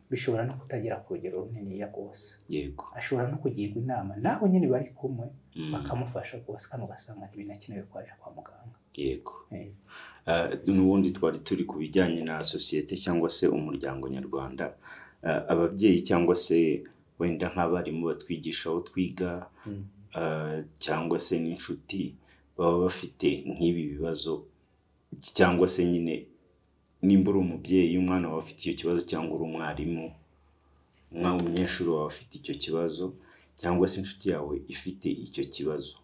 Speaker 1: bishobora no kutagira ku rugero runini rwose. Ashobora no kugirwa inama naho nyine bari kumwe bakamufasha rwose, kandi ugasanga ntibinakenewe kwaje kwa muganga.
Speaker 2: N'ubundi twari turi ku bijyanye na sosiyete cyangwa se umuryango nyarwanda, ababyeyi cyangwa se wenda nk'abarimu batwigisha aho twiga, cyangwa se n'inshuti baba bafite nk'ibi bibazo, cyangwa se nyine nimba uri umubyeyi umwana wawe afite icyo kibazo, cyangwa uri umwarimu umunyeshuri wawe afite icyo kibazo, cyangwa se inshuti yawe ifite icyo kibazo,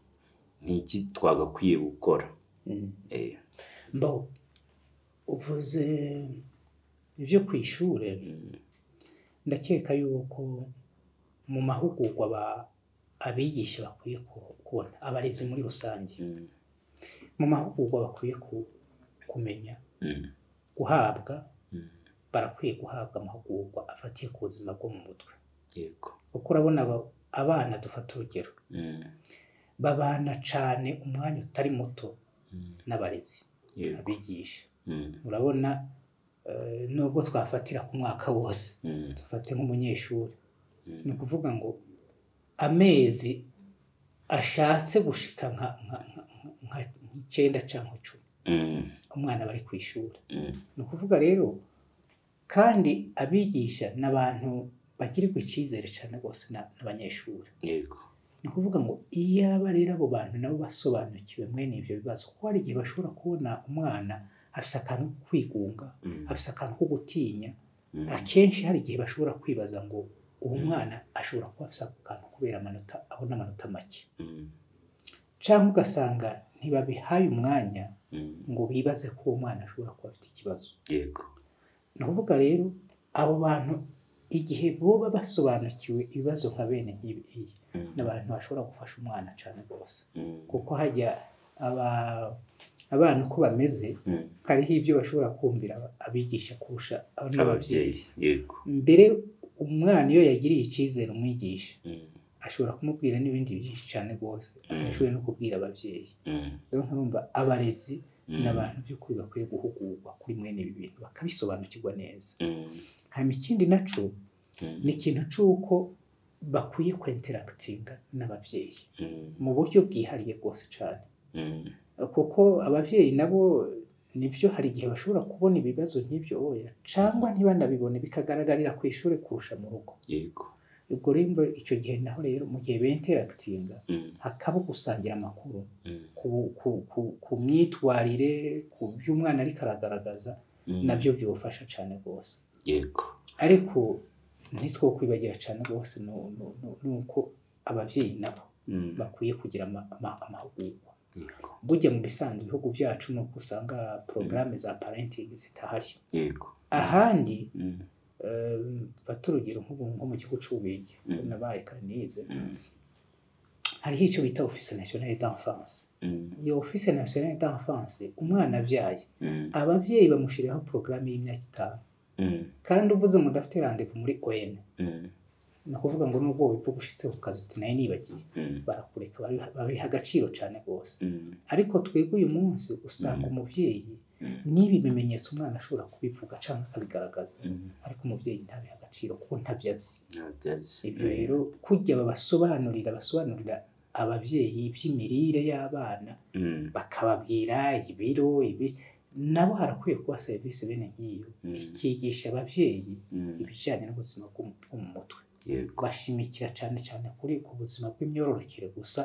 Speaker 2: ni iki twagakwiye gukora?
Speaker 1: Uvuze ibyo ku ishuri, ndakeka yuko mu mahugurwa abigisha bakwiye kubona, abarezi muri rusange mu mahugurwa bakwiye kumenya guhabwa, barakwiye guhabwa amahugurwa afatiye ku buzima bwo mu mutwe. Kuko urabona abana, dufata urugero, babana cyane umwanya utari muto n'abarezi abigisha. Urabona nubwo twafatira ku mwaka wose, dufate nk'umunyeshuri, ni ukuvuga ngo amezi ashatse gushika nka 9 cyangwa 10 umwana bari ku ishuri. Ni ukuvuga rero kandi abigisha n'abantu bagirirwa icyizere cyane rwose n'abanyeshuri. ni ukuvuga ngo iyaba rero abo bantu nabo basobanukiwe mwene ibyo bibazo, kuko hari igihe bashobora kubona umwana afise akantu ko kwigunga, afise akantu ko gutinya, akenshi hari igihe bashobora kwibaza ngo uwo mwana ashobora kuba afise ako kantu kubera abona amanota make, cyangwa ugasanga ntibabihaye umwanya ngo bibaze ko uwo mwana ashobora kuba afite ikibazo.
Speaker 2: Yego.
Speaker 1: Ni ukuvuga rero abo bantu igihe boba basobanukiwe ibibazo nka bene nk'ibi n'abantu bashobora gufasha umwana cyane rwose, kuko hajya abana uko bameze hariho ibyo bashobora kumvira abigisha kurusha n'ababyeyi.
Speaker 2: Yego.
Speaker 1: Mbere umwana iyo yagiriye icyizere umwigisha ashobora kumubwira n'ibindi byinshi cyane rwose atashoboye no kubwira ababyeyi. Rero nkarumva abarezi n'abantu by'ukuri bakwiye guhugurwa kuri mwene ibi bintu bakabisobanukirwa neza. Hanyuma ikindi naco ni ikintu c'uko bakwiye kwinterakitinga n'ababyeyi mu buryo bwihariye rwose cyane, kuko ababyeyi nabo nibyo hari igihe bashobora kubona ibibazo nk'ibyo oya cyangwa ntibanabibone bikagaragarira ku ishuri kurusha mu rugo.
Speaker 2: Yego.
Speaker 1: Ubwo rero icyo gihe naho rero mu gihe binterakitinga hakaba gusangira amakuru ku myitwarire, ku by'umwana ariko aragaragaza, nabyo byofasha cyane rwose.
Speaker 2: Yego.
Speaker 1: Ariko ntitwo kwibagira cyane rwose nuko ababyeyi nabo bakwiye kugira amahugurwa. Burya mu bisanzwe ibihugu byacu nuko usanga porogaramu za parenting zitahari.
Speaker 2: Yego.
Speaker 1: Ahandi baturugero nko mu gihugu c'Ububirigi nabaye kanize, hariho icyo bita office nationale d'enfance. Iyo office nationale d'enfance umwana abyaye ababyeyi bamushiriraho porogaramu y'imyaka 5, kandi uvuze ngo ndafite rendez-vous muri ON, ni ukuvuga ngo nubwo wivuga ushitse ku kazi uti nayo nibagiye, barakureka babiha agaciro cyane rwose. Ariko twebwe uyu munsi usanga umubyeyi n'ibi bimenyetso umwana ashobora kubivuga cyangwa akabigaragaza, ariko umubyeyi ntabiha agaciro kuko ntabyazi. Ibyo rero kujya basobanurira ababyeyi iby'imirire y'abana, bakababwira ibiro nabo harakwiye kuba serivisi bene nk'iyo ikigisha ababyeyi ibijyanye n'ubuzima bwo mu mutwe. Bashimikira cyane cyane kuri ku buzima bw'imyororokere gusa,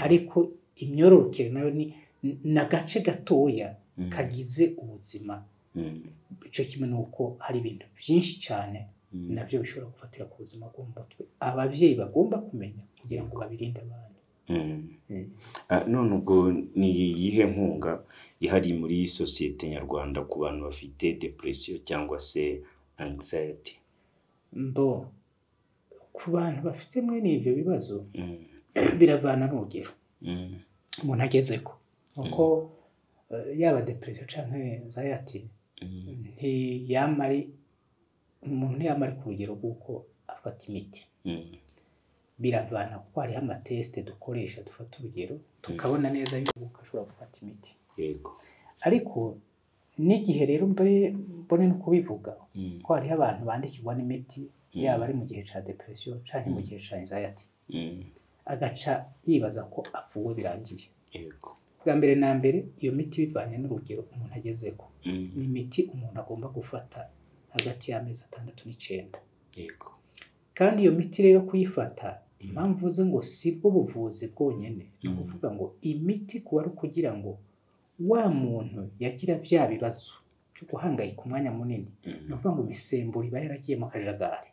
Speaker 1: ariko imyororokere nayo ni n'agace gatoya kagize ubuzima. Icyo kimwe nuko hari ibintu byinshi cyane nabyo bishobora gufatira ku buzima bwo mu mutwe ababyeyi bagomba kumenya kugira ngo babirinde abana.
Speaker 2: None ubwo ni iyihe nkunga ihari muri sosiyete nyarwanda ku bantu bafite depression cyangwa se anxiety?
Speaker 1: Ku bantu bafite mwene ibyo bibazo biravana n'urugero umuntu agezeko, kuko yaba depression cyangwa anxiety umuntu ntiyamari ku rugero rw'uko afata imiti. Biravana kuko hariho amatesite dukoresha dufata urugero tukabona neza yuko ashobora gufata imiti.
Speaker 2: Yego.
Speaker 1: Ariko n'igihe rero mbone no kubivuga ko hariho abantu bandikirwa n'imiti yaba ari mu gihe cya depression cyangwa mu gihe cya anxiety, agaca yibaza ko avuwe birangiye.
Speaker 2: Yego.
Speaker 1: Bwa mbere na mbere iyo miti bivanye n'urugero umuntu agezeko, ni imiti umuntu agomba gufata hagati y'amezi 6 n'9.
Speaker 2: Yego.
Speaker 1: Kandi iyo miti rero kuyifata, impamvu uvuze ngo sibwo buvuzi bwonyene, ni ukuvuga ngo imiti kuba ari kugira ngo wa muntu yagira bya bibazo byo guhangayika umwanya munini, ni ukuvuga ngo imisemburo iba yaragiye mu kajagari.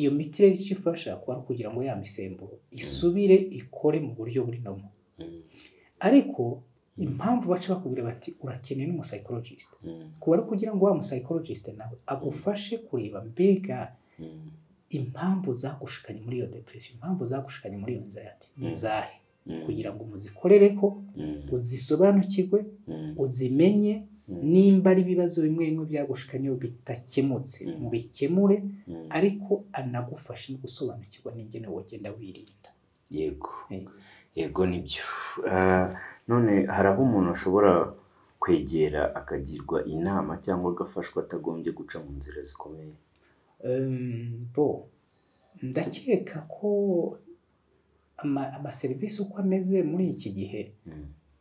Speaker 1: Iyo miti rero icyo ifasha kuba ari kugira ngo ya misemburo isubire ikore mu buryo buri nomo. Ariko impamvu baca bakubwira bati urakeneye n'umusaykologist, kuba ari kugira ngo wa musaykologist nawe agufashe kureba mbega impamvu zagushikanye muri iyo depression, impamvu zagushikanye muri iyo anxiety nizahe, kugira ngo muzikorereko, uzisobanukirwe, uzimenye, nimba ari ibibazo bimwe bimwe byagushikanye bitakemutse mubikemure, ariko anagufashe no gusobanukirwa n'ingene wogenda wirinda.
Speaker 2: Yego. Yego nibyo. None hari aho umuntu ashobora kwegera akagirwa inama cyangwa agafashwa atagombye guca mu nzira zikomeye?
Speaker 1: Ndakeka ko amaserivisi uko ameze muri iki gihe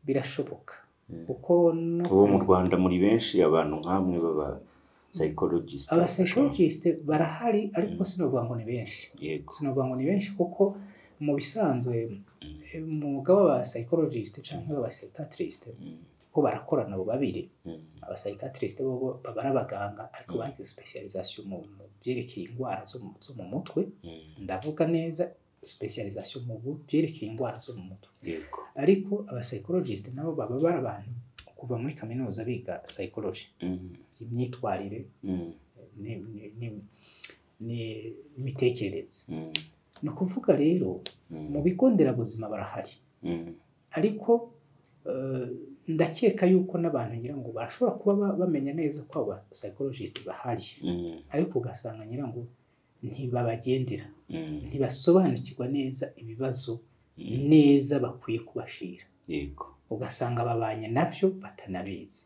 Speaker 1: birashoboka, kuko
Speaker 2: ubu mu Rwanda muri benshi abantu nkamwe baba psychologist.
Speaker 1: Aba psychologist barahari, ariko sinovuga ngo ni benshi.
Speaker 2: Yego.
Speaker 1: Sinovuga ngo ni benshi kuko mu bisanzwe umwuga w'aba psychologist cyangwa aba psychiatrist ko barakorana abo babiri aba psychiatrist bo baba abaganga ariko bagize specialisation mu byerekeye indwara zo mu mutwe ndavuga neza specialisation mu byerekeye indwara zo mu mutwe ariko aba psychologist nabo baba barabantu kuva muri kaminuza biga psychology imyitwarire ni imitekerereze no kuvuga rero mu bigo nderabuzima barahari ariko ndakeka yuko n'abantu ngira ngo bashobora kuba bamenya neza ko aba psychologist bahari ariko ugasanga ngira ngo ntibabagendera ntibasobanukirwa neza ibibazo neza bakwiye kubashira ugasanga babanye navyo batanabizi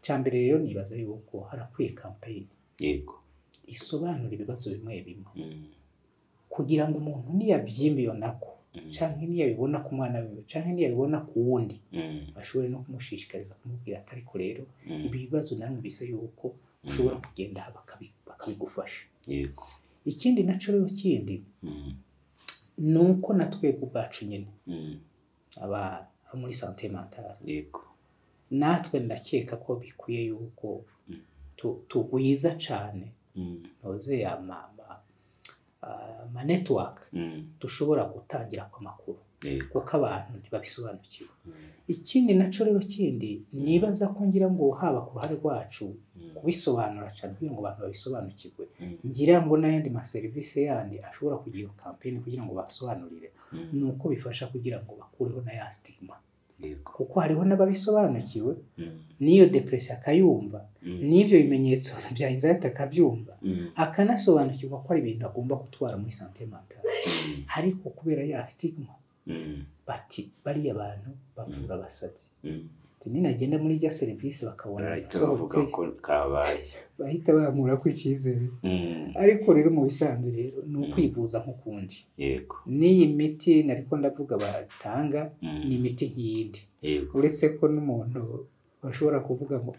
Speaker 1: cyambere rero nibaza yuko harakwiye campaign isobanura ibibazo bimwe bimwe kugira ngo umuntu niyabyimbiyo nako canke niyabibona ku mwana wiwe canke niyabibona ku wundi bashobore no kumushishikariza kumubwira atari ko rero ibi bibazo narumvise yuko ushobora kugenda bakabigufasha ikindi naco rero kindi nuko natwebwe ubwacu nyene aba muri santé mentale natwe ndakeka ko bikwiye yuko tugwiza cane noze ama network dushobora gutangira kwa makuru kuko abantu ntibabisobanukiwe ikindi naco rero kindi nibaza ko ngira ngo haba ku ruhare rwacu kubisobanura cyane kugira ngo abantu babisobanukirwe ngira ngo n'ayandi ma service yandi ashobora kugira campaign kugira ngo basobanurire nuko bifasha kugira ngo bakureho na ya stigma kuko hariho n'ababisobanukiwe niyo depression akayumva n'ivyo bimenyetso bya anxiety akabyumva akanasobanukirwa ko ari ibintu agomba gutwara muri santé mentale ariko kubera ya stigma bati bari abantu bavura abasazi ninagenda muri ya service bakabona
Speaker 2: bavuga ko kabaye
Speaker 1: bahita bamura kwicizere ariko rero mu bisanzwe rero ni ukwivuza nk'ukundi n'iyi miti nariko ndavuga batanga ni imiti nk'iyindi uretse ko n'umuntu bashobora kuvuga ngo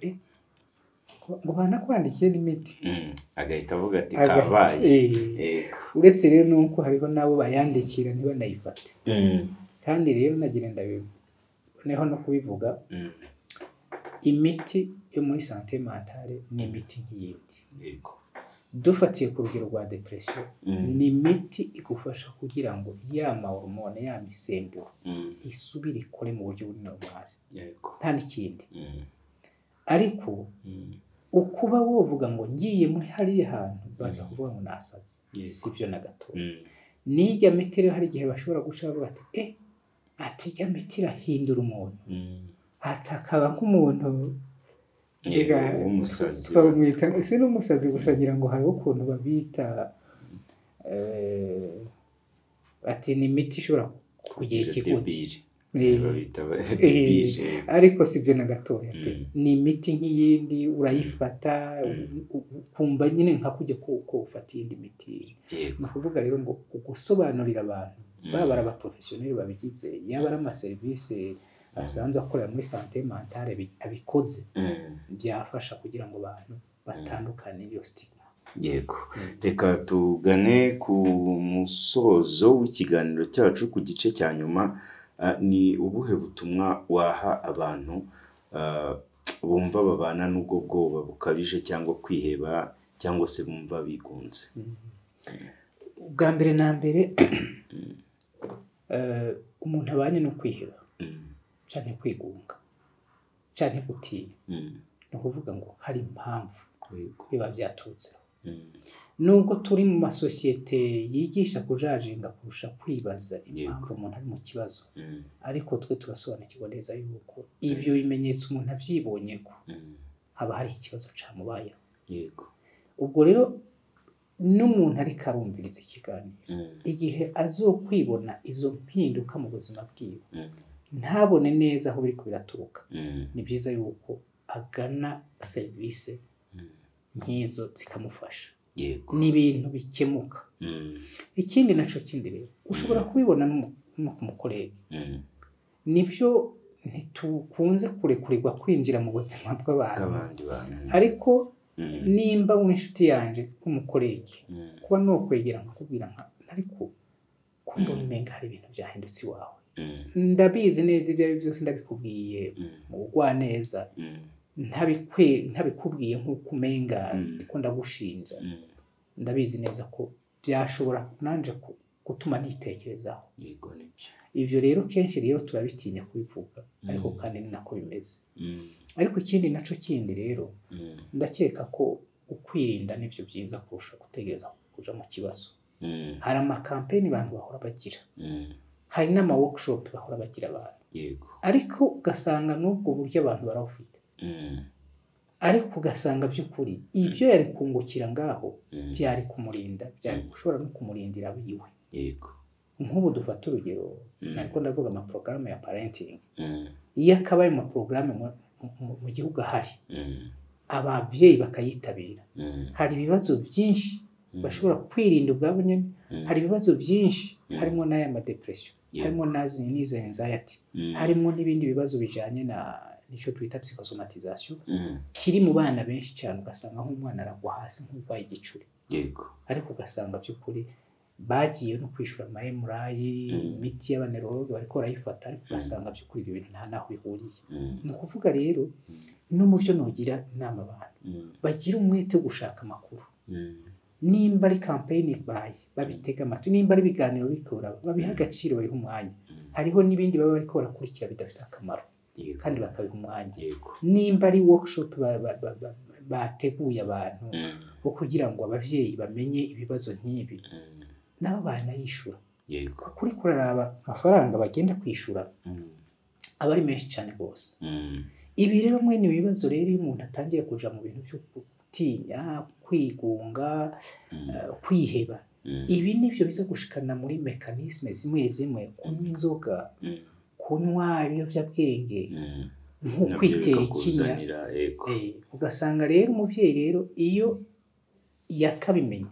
Speaker 1: ngo banakwandikiye n'imiti
Speaker 2: agahita avuga ati kabaye
Speaker 1: uretse rero nuko hariho nabo bayandikira ntibanayifate kandi rero nagira neho no kubivuga imiti yo muri santé mentale ni imiti nk'iyindi dufatiye ku rugero rwa depression ni imiti igufasha kugira ngo ya hormone ya misemburo isubire ikore mu buryo buri normal nta n'ikindi ariko ukuba wovuga ngo ngiye muri hariya hantu baza kuvuga ngo nasaze sivyo na gato nijya miti rero hari igihe bashobora gushaka bati ati jya miti irahindura umuntu atakaba nk'umuntu
Speaker 2: umusazi
Speaker 1: bamwita si n'umusazi gusa ngira ngo hariho ukuntu babita ati ni imiti ishobora kugira ikiguti ariko sibyo na gatoya ni imiti nk'iyindi urayifata ukumva nyine nka kujya ko ufata iyindi miti ni ukuvuga rero ngo ugusobanurira abantu baba ari abaprofessionnel babigize yaba ari amaserivisi asanzwe akorera muri santé mentale abikoze byafasha kugira ngo abantu batandukane iyo stigma
Speaker 2: reka tugane ku musozo w'ikiganiro cyacu ku gice cya nyuma ni ubuhe butumwa waha abantu bumva babana n'ubwo bwoba bukabije cyangwa kwiheba cyangwa se bumva bigunze
Speaker 1: ubwa mbere na mbere umuntu abanye no kwiheba cyane kwigunga cyane gutinya no kuvuga ngo hari impamvu biba byaturutse nubwo turi mu masosiyete yigisha kujajinga kurusha kwibaza impamvu umuntu ari mu kibazo ariko twe turasobanukirwa neza yuko ibyo bimenyetso umuntu abyibonye ko haba hari ikibazo camubaye ubwo rero n'umuntu ariko arumviriza ikiganiro igihe azokwibona izo mpinduka mu buzima bwiwe ntabone neza aho biri kubiraturuka ni byiza yuko agana service nk'izo zikamufasha n'ibintu bikemuka ikindi naco kindi rero ushobora kubibona no ku mukorege nivyo ntitukunze kurekurirwa kwinjira mu buzima bw'abantu ariko nimba w'inshuti yanje nk'umukorege kuba no kwegera nkakubwira ariko kumbona umenga hari ibintu byahindutse iwawe ndabizi neza ibyo ari byose ndabikubwiye mu gwa neza ntabikubwiye nk'uko umenga ndiko ndagushinja ndabizi neza ko byashobora nanje gutuma nitekerezaho ivyo rero kenshi rero turabitinya kubivuga ariko kandi ni nako bimeze ariko ikindi naco kindi rero ndakeka ko ukwirinda nivyo byiza kurusha gutegereza kuja mu kibazo hari ama campaign abantu bahora bagira hari n'ama workshop bahora bagira abantu ariko ugasanga n'ubwo buryo abantu barabufite ariko ugasanga by'ukuri ibyo yari kungukira ngaho byari kumurinda byari gushobora no kumurindira biwe nk'ubu dufata urugero nariko ndavuga ama programme ya parenting iyo akabaye mu programme mu gihugu ahari ababyeyi bakayitabira hari ibibazo byinshi bashobora kwirinda ubwabo nyene hari ibibazo byinshi harimo n'aya ma depression harimo n'izo anxiety harimo n'ibindi bibazo bijanye na nico twita psychosomatization kiri mu bana benshi cyane ugasanga nk'umwana aragwa hasi nk'urwaye igicuri ariko ugasanga by'ukuri bagiye no kwishura ama MRI imiti y'abaneurologue bariko barayifata ariko ugasanga by'ukuri ibyo bintu nta naho bihuriye ni ukuvuga rero no mu byo nogira inama abantu bagira umwete wo gushaka amakuru nimba ari campaign babitega amatwi nimba ari ibiganiro bikora babiha agaciro babiha umwanya hariho n'ibindi baba bariko barakurikira bidafite akamaro kandi bakabiha umwanya nimba ari workshop bateguye abantu bo kugira ngo abavyeyi bamenye ibibazo nk'ibi nabo banayishura kuri kuraraba amafaranga bagenda kwishura aba ari menshi cyane rwose ibi rero mwene ibibazo rero iyo umuntu atangiye kuja mu bintu byo gutinya kwigunga kwiheba ibi nivyo biza gushikana muri mekanisme zimwe kunywa inzoga kunywa ibiyobyabwenge nko kwitera ikinya ugasanga rero umuvyeyi rero iyo yakabimenya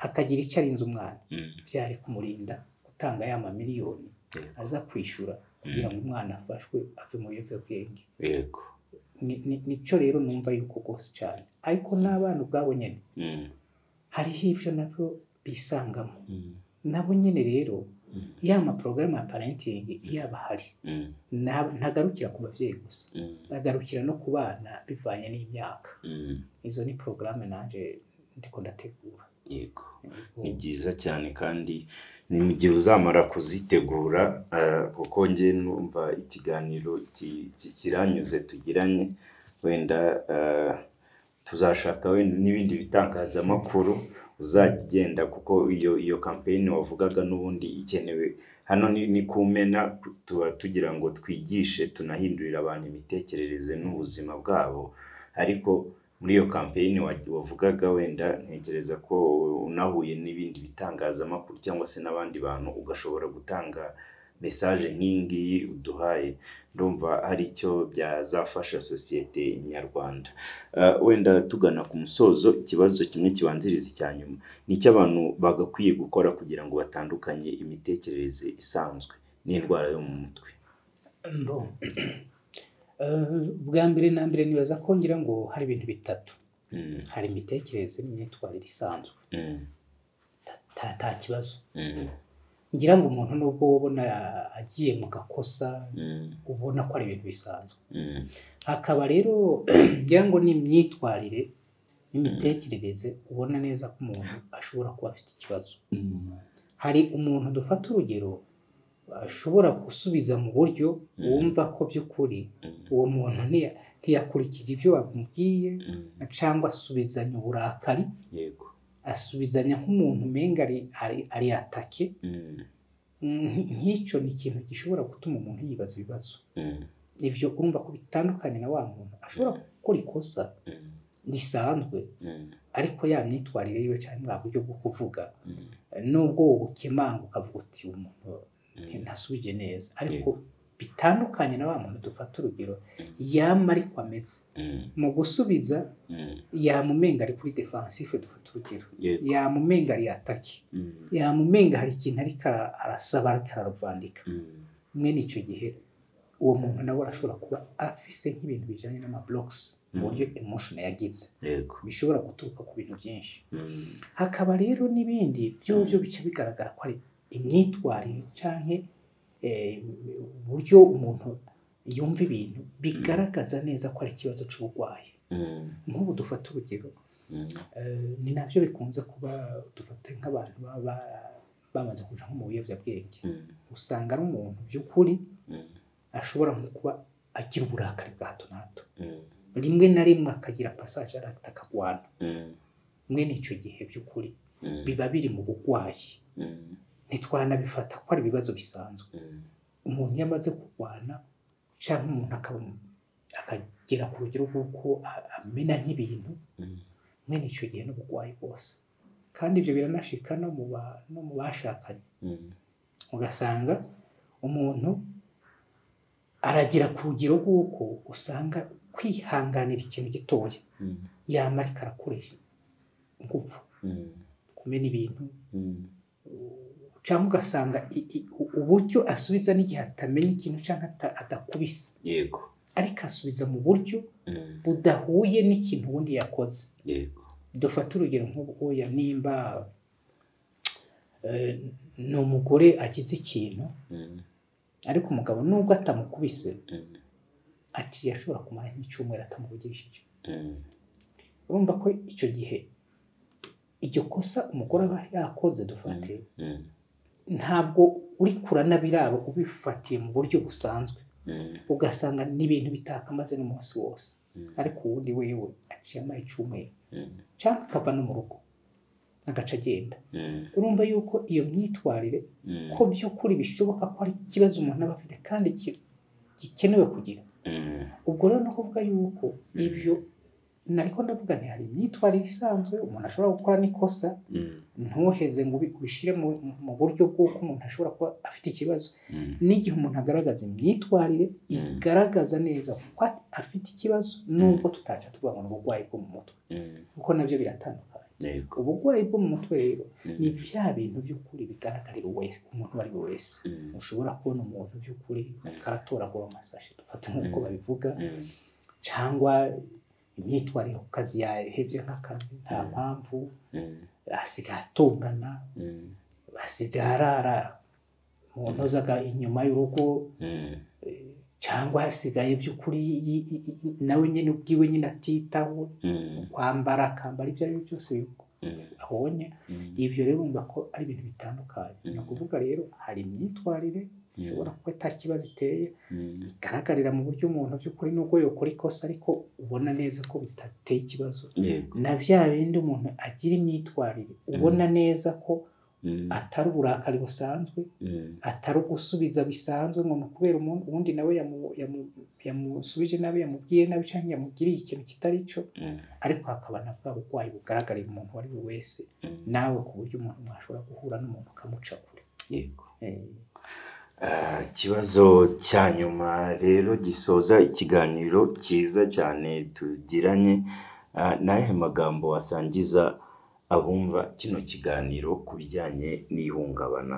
Speaker 1: akagira icyo arinze umwana byari kumurinda gutanga ya mamiliyoni aza kwishura kugira ngo umwana afashwe ave mu biyobyabwenge nico rero numva yuko rwose cyane ariko n'abana ubwabo nyene hariho ivyo nabyo bisangamo nabo nyene rero ya ma programme ya parenting yaba hari ntagarukira ku bavyeyi gusa agarukira no ku bana bivanye n'imyaka izo ni programme nanje ndiko ndategura
Speaker 2: ni byiza cyane kandi ni mu gihe uzamara kuzitegura kuko nge numva ikiganiro kiranyuze tugiranye wenda tuzashaka wenda n'ibindi bitangazamakuru uzagenda kuko iyo campaign wavugaga n'ubundi ikenewe hano ni kumena tugira ngo twigishe tunahindurira abantu imitekerereze n'ubuzima bwabo ariko muri iyo campaign wavugaga wenda ntekereza ko unahuye n'ibindi bitangazamakuru cyangwa se n'abandi bantu ugashobora gutanga message nk'ingiyi uduhaye ndumva hari icyo byazafasha societe nyarwanda wenda tugana ku musozo ikibazo kimwe kibanziriza icyanyuma ni cy'abantu bagakwiye gukora kugira ngo batandukanye imitekerereze isanzwe n'indwara yo mu mutwe
Speaker 1: bwa mbere na mbere nibaza ko ngira ngo hari ibintu bitatu hari imitekerereze n'imyitwarire isanzwe ta kibazo ngira ngo umuntu nubwo ubona agiye mu gakosa ubona ko ari ibintu bisanzwe hakaba rero ngira ngo ni imyitwarire n'imitekerereze ubona neza ko umuntu ashobora kuba afite ikibazo hari umuntu dufata urugero ashobora gusubiza mu buryo wumva ko by'ukuri uwo muntu ntiyakurikira ibyo bamubwiye cyangwa asubizanya uburakari asubizanya nk'umuntu umenga ari atake nk'icyo ni ikintu gishobora gutuma umuntu yibaza ibibazo ibyo urumva ko bitandukanye na wa muntu ashobora gukora ikosa risanzwe ariko ya myitwarire yiwe cyangwa bwa buryo bwo kuvuga nubwo ubukemanga ukavuga uti umuntu ntasubije neza ariko bitandukanye na wa muntu dufata urugero yama ariko ameze mu gusubiza yamumenga ari kuri defensive dufata urugero yamumenga ari atake yamumenga hari ikintu ariko arasaba ariko araruvandika mwene icyo gihe uwo muntu nawe arashobora kuba afise nk'ibintu bijanye n'ama blocks mu buryo emotion yagize bishobora guturuka ku bintu byinshi hakaba rero n'ibindi byo bice bigaragara ko imyitwarire canke uburyo umuntu yumva ibintu bigaragaza neza ko ari ikibazo c'uburwayi. Nk'ubu dufata urugero, ni navyo bikunze kuba, dufate nk'abantu baba bamaze kuja nko mu biyovyabwenge, usanga ari umuntu by'ukuri ashobora nko kuba agira uburakari bwa hato na hato, rimwe na rimwe akagira passage atakagwana. Mwene ico gihe by'ukuri biba biri mu burwayi, ntitwanabifata ko ari ibibazo bisanzwe. Umuntu yamaze kurwana canke umuntu akagera ku rugero rw'uko amena nk'ibintu, mwene ico gihe n'uburwayi bwose. Kandi ivyo biranashika no mu bashakanye, ugasanga umuntu aragira ku rugero rw'uko usanga kwihanganira ikintu gitoya yama ariko arakoresha ingufu kumena ibintu, cyangwa ugasanga uburyo asubiza n'igihe atamenya ikintu cyangwa adakubise,
Speaker 2: yego,
Speaker 1: ariko asubiza mu buryo budahuye n'ikintu ubundi yakoze.
Speaker 2: yego,
Speaker 1: dufata urugero nk'ubuya, nimba ni umugore agize ikintu ariko umugabo nubwo atamukubise aciye ashobora kumara nk'icyumweru atamuvugishije, urumva ko icyo gihe iryo kosa umugore aba yakoze, dufate ntabwo uri kuranabiraba ubifatiye mu buryo busanzwe, ugasanga n'ibintu bitakamaze n'umunsi wose, ariko uwundi wewe aciye amara icyumweru cyangwa akava no mu rugo agaca agenda. Urumva yuko iyo myitwarire ko by'ukuri bishoboka ko ari ikibazo umuntu aba afite kandi gikenewe kugira. Ubwo rero no kuvuga yuko ibyo nariko ndavuga nti hari imyitwarire isanzwe umuntu ashobora gukora n'ikosa, ntuheze ngo ubishire mu buryo bw'uko umuntu ashobora kuba afite ikibazo. N'igihe umuntu agaragaza imyitwarire igaragaza neza ko afite ikibazo, nubwo tutaca tuvuga ngo uburwayi bwo mu mutwe, kuko nabyo biratandukanye. Uburwayi bwo mu mutwe rero ni bya bintu by'ukuri bigaragarira wese, umuntu ari wese. Ushobora kubona umuntu by'ukuri karatoragura amasashi, dufata nk'uko babivuga, cyangwa imyitwarire ku kazi yahevye nk'akazi nta mpamvu, asigaye atongana, asigaye arara mu ntozaga inyuma y'urugo, cyangwa hasigaye by'ukuri nawe nyine ubwiwe nyine atitaho, kwambara akambara ibyo ari byo byose abonye. Ibyo rero urumva ko ari ibintu bitandukanye. Ni ukuvuga rero hari imyitwarire ishobora kuba ata kibazo iteye, igaragarira mu buryo umuntu by'ukuri nubwo yokora ikosa ariko ubona neza ko bitateye ikibazo, na bya bindi umuntu agira imyitwarire ubona neza ko atari uburakari busanzwe, atari ugusubiza bisanzwe ngo kubera ubundi nawe yamusubije nabi, yamubwiye nabi cyangwa yamugiriye ikintu kitari cyo, ariko hakaba na bwa burwayi bugaragarira umuntu uwo ari we wese, nawe ku buryo umuntu mwashobora guhura n'umuntu ukamuca kure.
Speaker 2: Yego. Ikibazo cya nyuma rero gisoza ikiganiro cyiza cyane tugiranye, n'ahe magambo wasangiza abumva kino kiganiro ku bijyanye n'ihungabana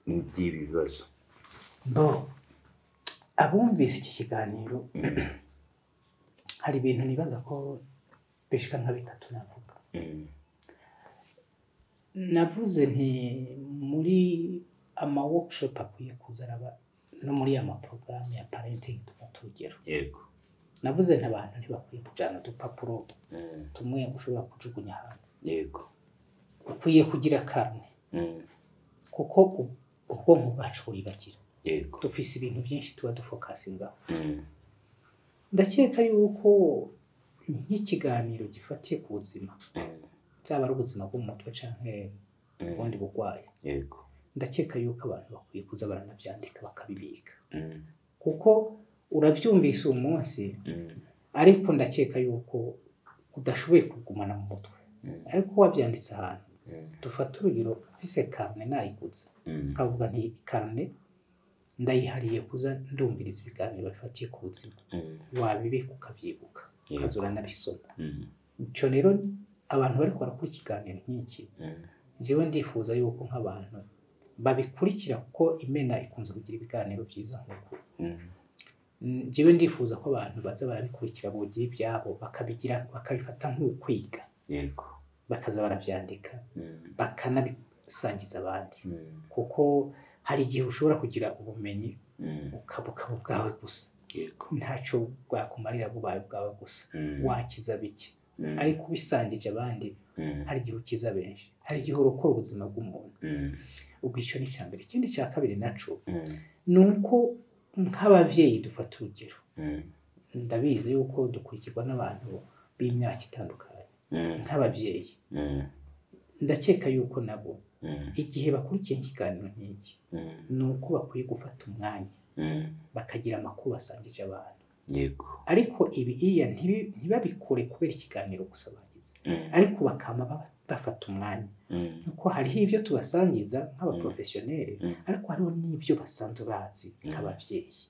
Speaker 2: n'iby'ibi bibazo?
Speaker 1: Abumvise iki kiganiro hari ibintu nibaza ko bishika nka bitatu navuga. Navuze nti muri ama workshop akwiye kuzaraba no muri ama programme ya parenting tugatugero.
Speaker 2: Yego.
Speaker 1: Navuze ntabantu ntibakwiye kujana dupapuro tumwe ushobora kujugunya ahantu. Yego. Ukwiye kugira karne. Kuko ubwonko bwacu buribakira. Yego. Dufise ibintu byinshi tuba dufokasinga. Ndakeka yuko nk'ikiganiro gifatiye ku buzima, cyaba ari ubuzima bwo mu mutwe canke ubundi burwayi. Yego. Ndakeka yuko abantu bakwiye kuza baranavyandika bakabibika. Kuko urabyumvise uwo munsi, ariko ndakeka yuko udashoboye kugumana mu mutwe. Ariko wabyanditse ahantu, dufata urugero mfise karne nayiguze, nkavuga nti karne ndayihariye kuza ndumviriza ibiganiro bifatiye ku buzima, wabibika ukavyibuka, ukazura nabisoma. Ico rero abantu bariko barakora ikiganiro nk'iki, jewe ndifuza yuko nk'abantu babikurikira, kuko Imena ikunze kugira ibiganiro byiza nk'uko. Jewe ndifuza ko abantu baza barabikurikira bogira ibyabo, bakabifata nk'ukwiga. Yego. Bakaza baravyandika, sangiza abandi kuko hari igihe ushobora kugira ubumenyi ukabuka bwawe gusa ntacyo bwakumarira bubaye bwawe gusa wakiza bike ariko ubisangije abandi hari igihe ukiza benshi hari igihe urokora ubuzima bw'umuntu ubwo icyo ni icya mbere ikindi cya kabiri naco ni uko nk'ababyeyi dufata urugero ndabizi yuko dukurikirwa n'abantu b'imyaka itandukanye nk'ababyeyi ndakeka yuko nabo igihe bakurikiye ikiganiro nk'iki ni uko bakwiye gufata umwanya bakagira amakuru basangije abantu ariko ibi ntibabikore kubera ikiganiro gusa bagize ariko bakama bafata umwanya kuko hariho ibyo tubasangiza nk'abaprofesiyoneri ariko hariho n'ibyo basanzwe bazi nk'ababyeyi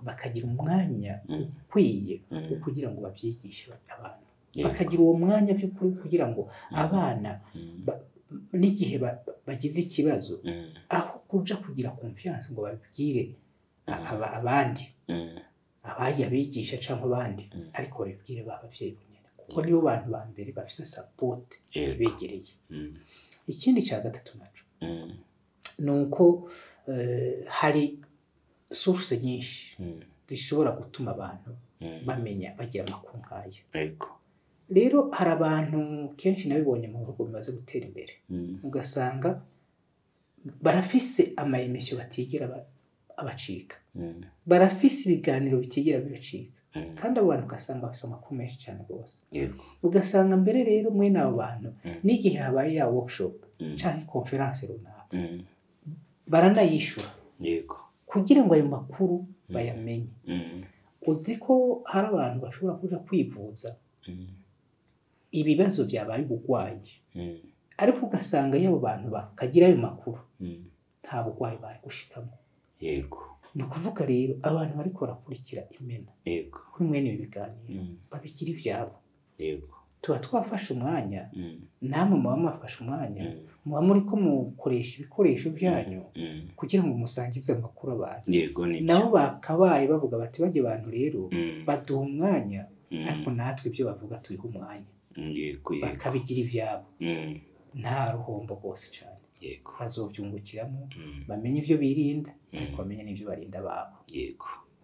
Speaker 1: bakagira umwanya ukwiye kugira ngo babyigishe abantu bakagira uwo mwanya by'ukuri kugira ngo abana n'igihe bagize ikibazo aho kuja kugira confiance ngo babibwire abandi abigisha cyangwa abandi ariko babibwire babavyeyi bonyene kuko nibo bantu ba mbere bafise support begereye ikindi cya gatatu naco nuko hari source nyinshi zishobora gutuma abantu bamenya bagira amakuru nk'ayo rero hari abantu kenshi nabibonye mu bihugu bimaze gutera imbere ugasanga barafise ama-emission batigera abacika barafise ibiganiro bitigera bibacika kandi abo bantu ugasanga bafise amakuru menshi cyane rwose ugasanga mbere rero mwene abo bantu n'igihe habaye ya workshop cyangwa conference runaka baranayishura kugira ngo ayo makuru bayamenye uzi ko hari abantu bashobora kuja kwivuza ibibazo byabaye ubugwayi ariko ugasanga y'abo bantu bakagira ayo makuru nta bugwayi bari gushikamo ni ukuvuga rero abantu bariko barakurikira imena kuri mwene ibi biganiro babigira ivyabo tuba twafashe umwanya namwe muba mwafashe umwanya muba muriko mukoresha ibikoresho byanyu kugira ngo musangize amakuru abantu nabo bakabaye bavuga bati bajye abantu rero baduha umwanya ariko natwe ibyo bavuga tubiha umwanya bakabigira ivyabo nta ruhombo rwose cyane bazobyungukiramo bamenye ibyo birinda ariko bamenye n'ibyo barinda babo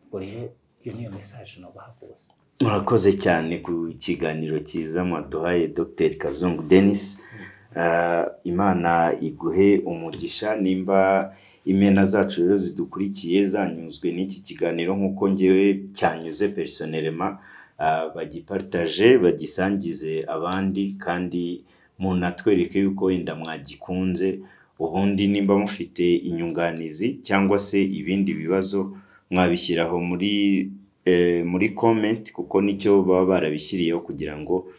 Speaker 1: ubwo rero iyo niyo message nobaha rwose.
Speaker 2: Murakoze cyane ku kiganiro cyiza mwaduhaye Dr Kazungu Denis. Imana iguhe umugisha nimba imena zacu rero zidukurikiye zanyuzwe n'iki kiganiro nk'uko ngewe cyanyuze personnellement bagipartage bagisangize abandi kandi munatwereke yuko wenda mwagikunze ubundi nimba mufite inyunganizi cyangwa se ibindi bibazo mwabishyiraho muri comment kuko nicyo baba barabishyiriyeho kugira ngo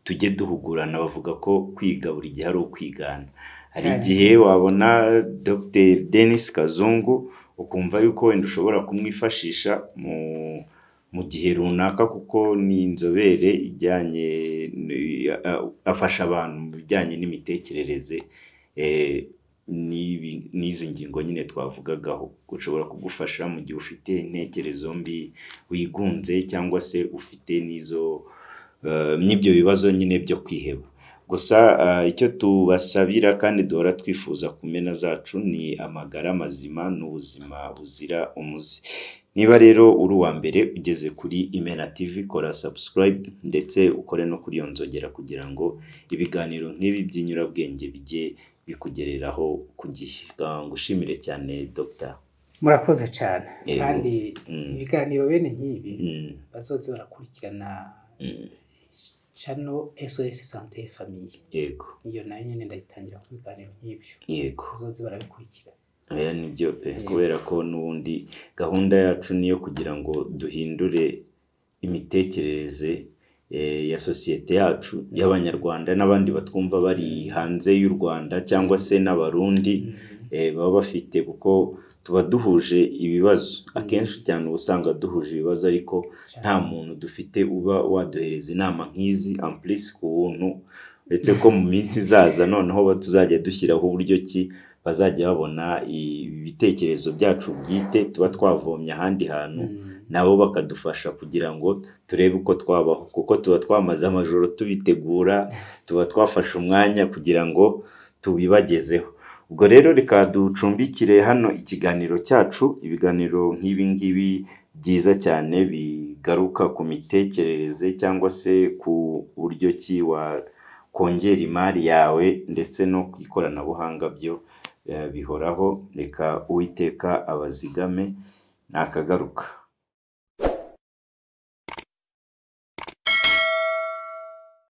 Speaker 2: tujye duhugurana bavuga ko kwiga buri gihe ari ukwigana hari igihe wabona Dr Denis Kazungu ukumva yuko wenda ushobora kumwifashisha mu gihe runaka kuko ni inzobere ijyanye afasha abantu mu bijyanye n'imitekerereze n'izi ngingo nyine twavugagaho ushobora kugufasha mu gihe ufite intekerezo mbi wigunze cyangwa se ufite n'ibyo bibazo nyine byo kwiheba gusa icyo tubasabira kandi duhora twifuza kumena zacu ni amagara mazima n'ubuzima buzira umuze. Niba rero uri uwa mbere ugeze kuri Imena TV kora subscribe ndetse ukore no kuri yonzogera kugira ngo ibiganiro nk'ibi by'inyurabwenge bijye bikugereraho ku gihe. Ngushimire cyane Dr.
Speaker 1: Murakoze cyane kandi ibiganiro bene nk'ibi bazoze barakurikirana channel SOS Santé Famille. Iyo nayo nyene ndayitangira ku biganiro nk'ibyo. Bazoze barabikurikirana.
Speaker 2: Aya nibyo kubera ko n'ubundi gahunda yacu niyo kugira ngo duhindure imitekerereze ya societe yacu y'abanyarwanda n'abandi batwumva bari hanze y'u Rwanda cyangwa se n'abarundi baba bafite kuko tuba duhuje ibibazo akenshi cyane usanga duhuje ibibazo ariko nta muntu dufite uba waduhereza inama nk'izi en plus ku buntu ndetse ko mu minsi izaza noneho tuzajya dushyiraho uburyo ki bazajya babona ibitekerezo byacu bwite tuba twavomye ahandi hantu nabo bakadufasha kugira ngo turebe uko twabaho kuko tuba twamaze amajoro tubitegura tuba twafashe umwanya kugira ngo tubibagezeho. ubwo rero reka ducumbikire hano ikiganiro cyacu, ibiganiro nk'ibi ngibi byiza cyane bigaruka ku mitekerereze cyangwa se ku buryo ki wakongera imari yawe ndetse no ku ikoranabuhanga byo bihoraho. Reka Uwiteka abazigame, nakagaruka.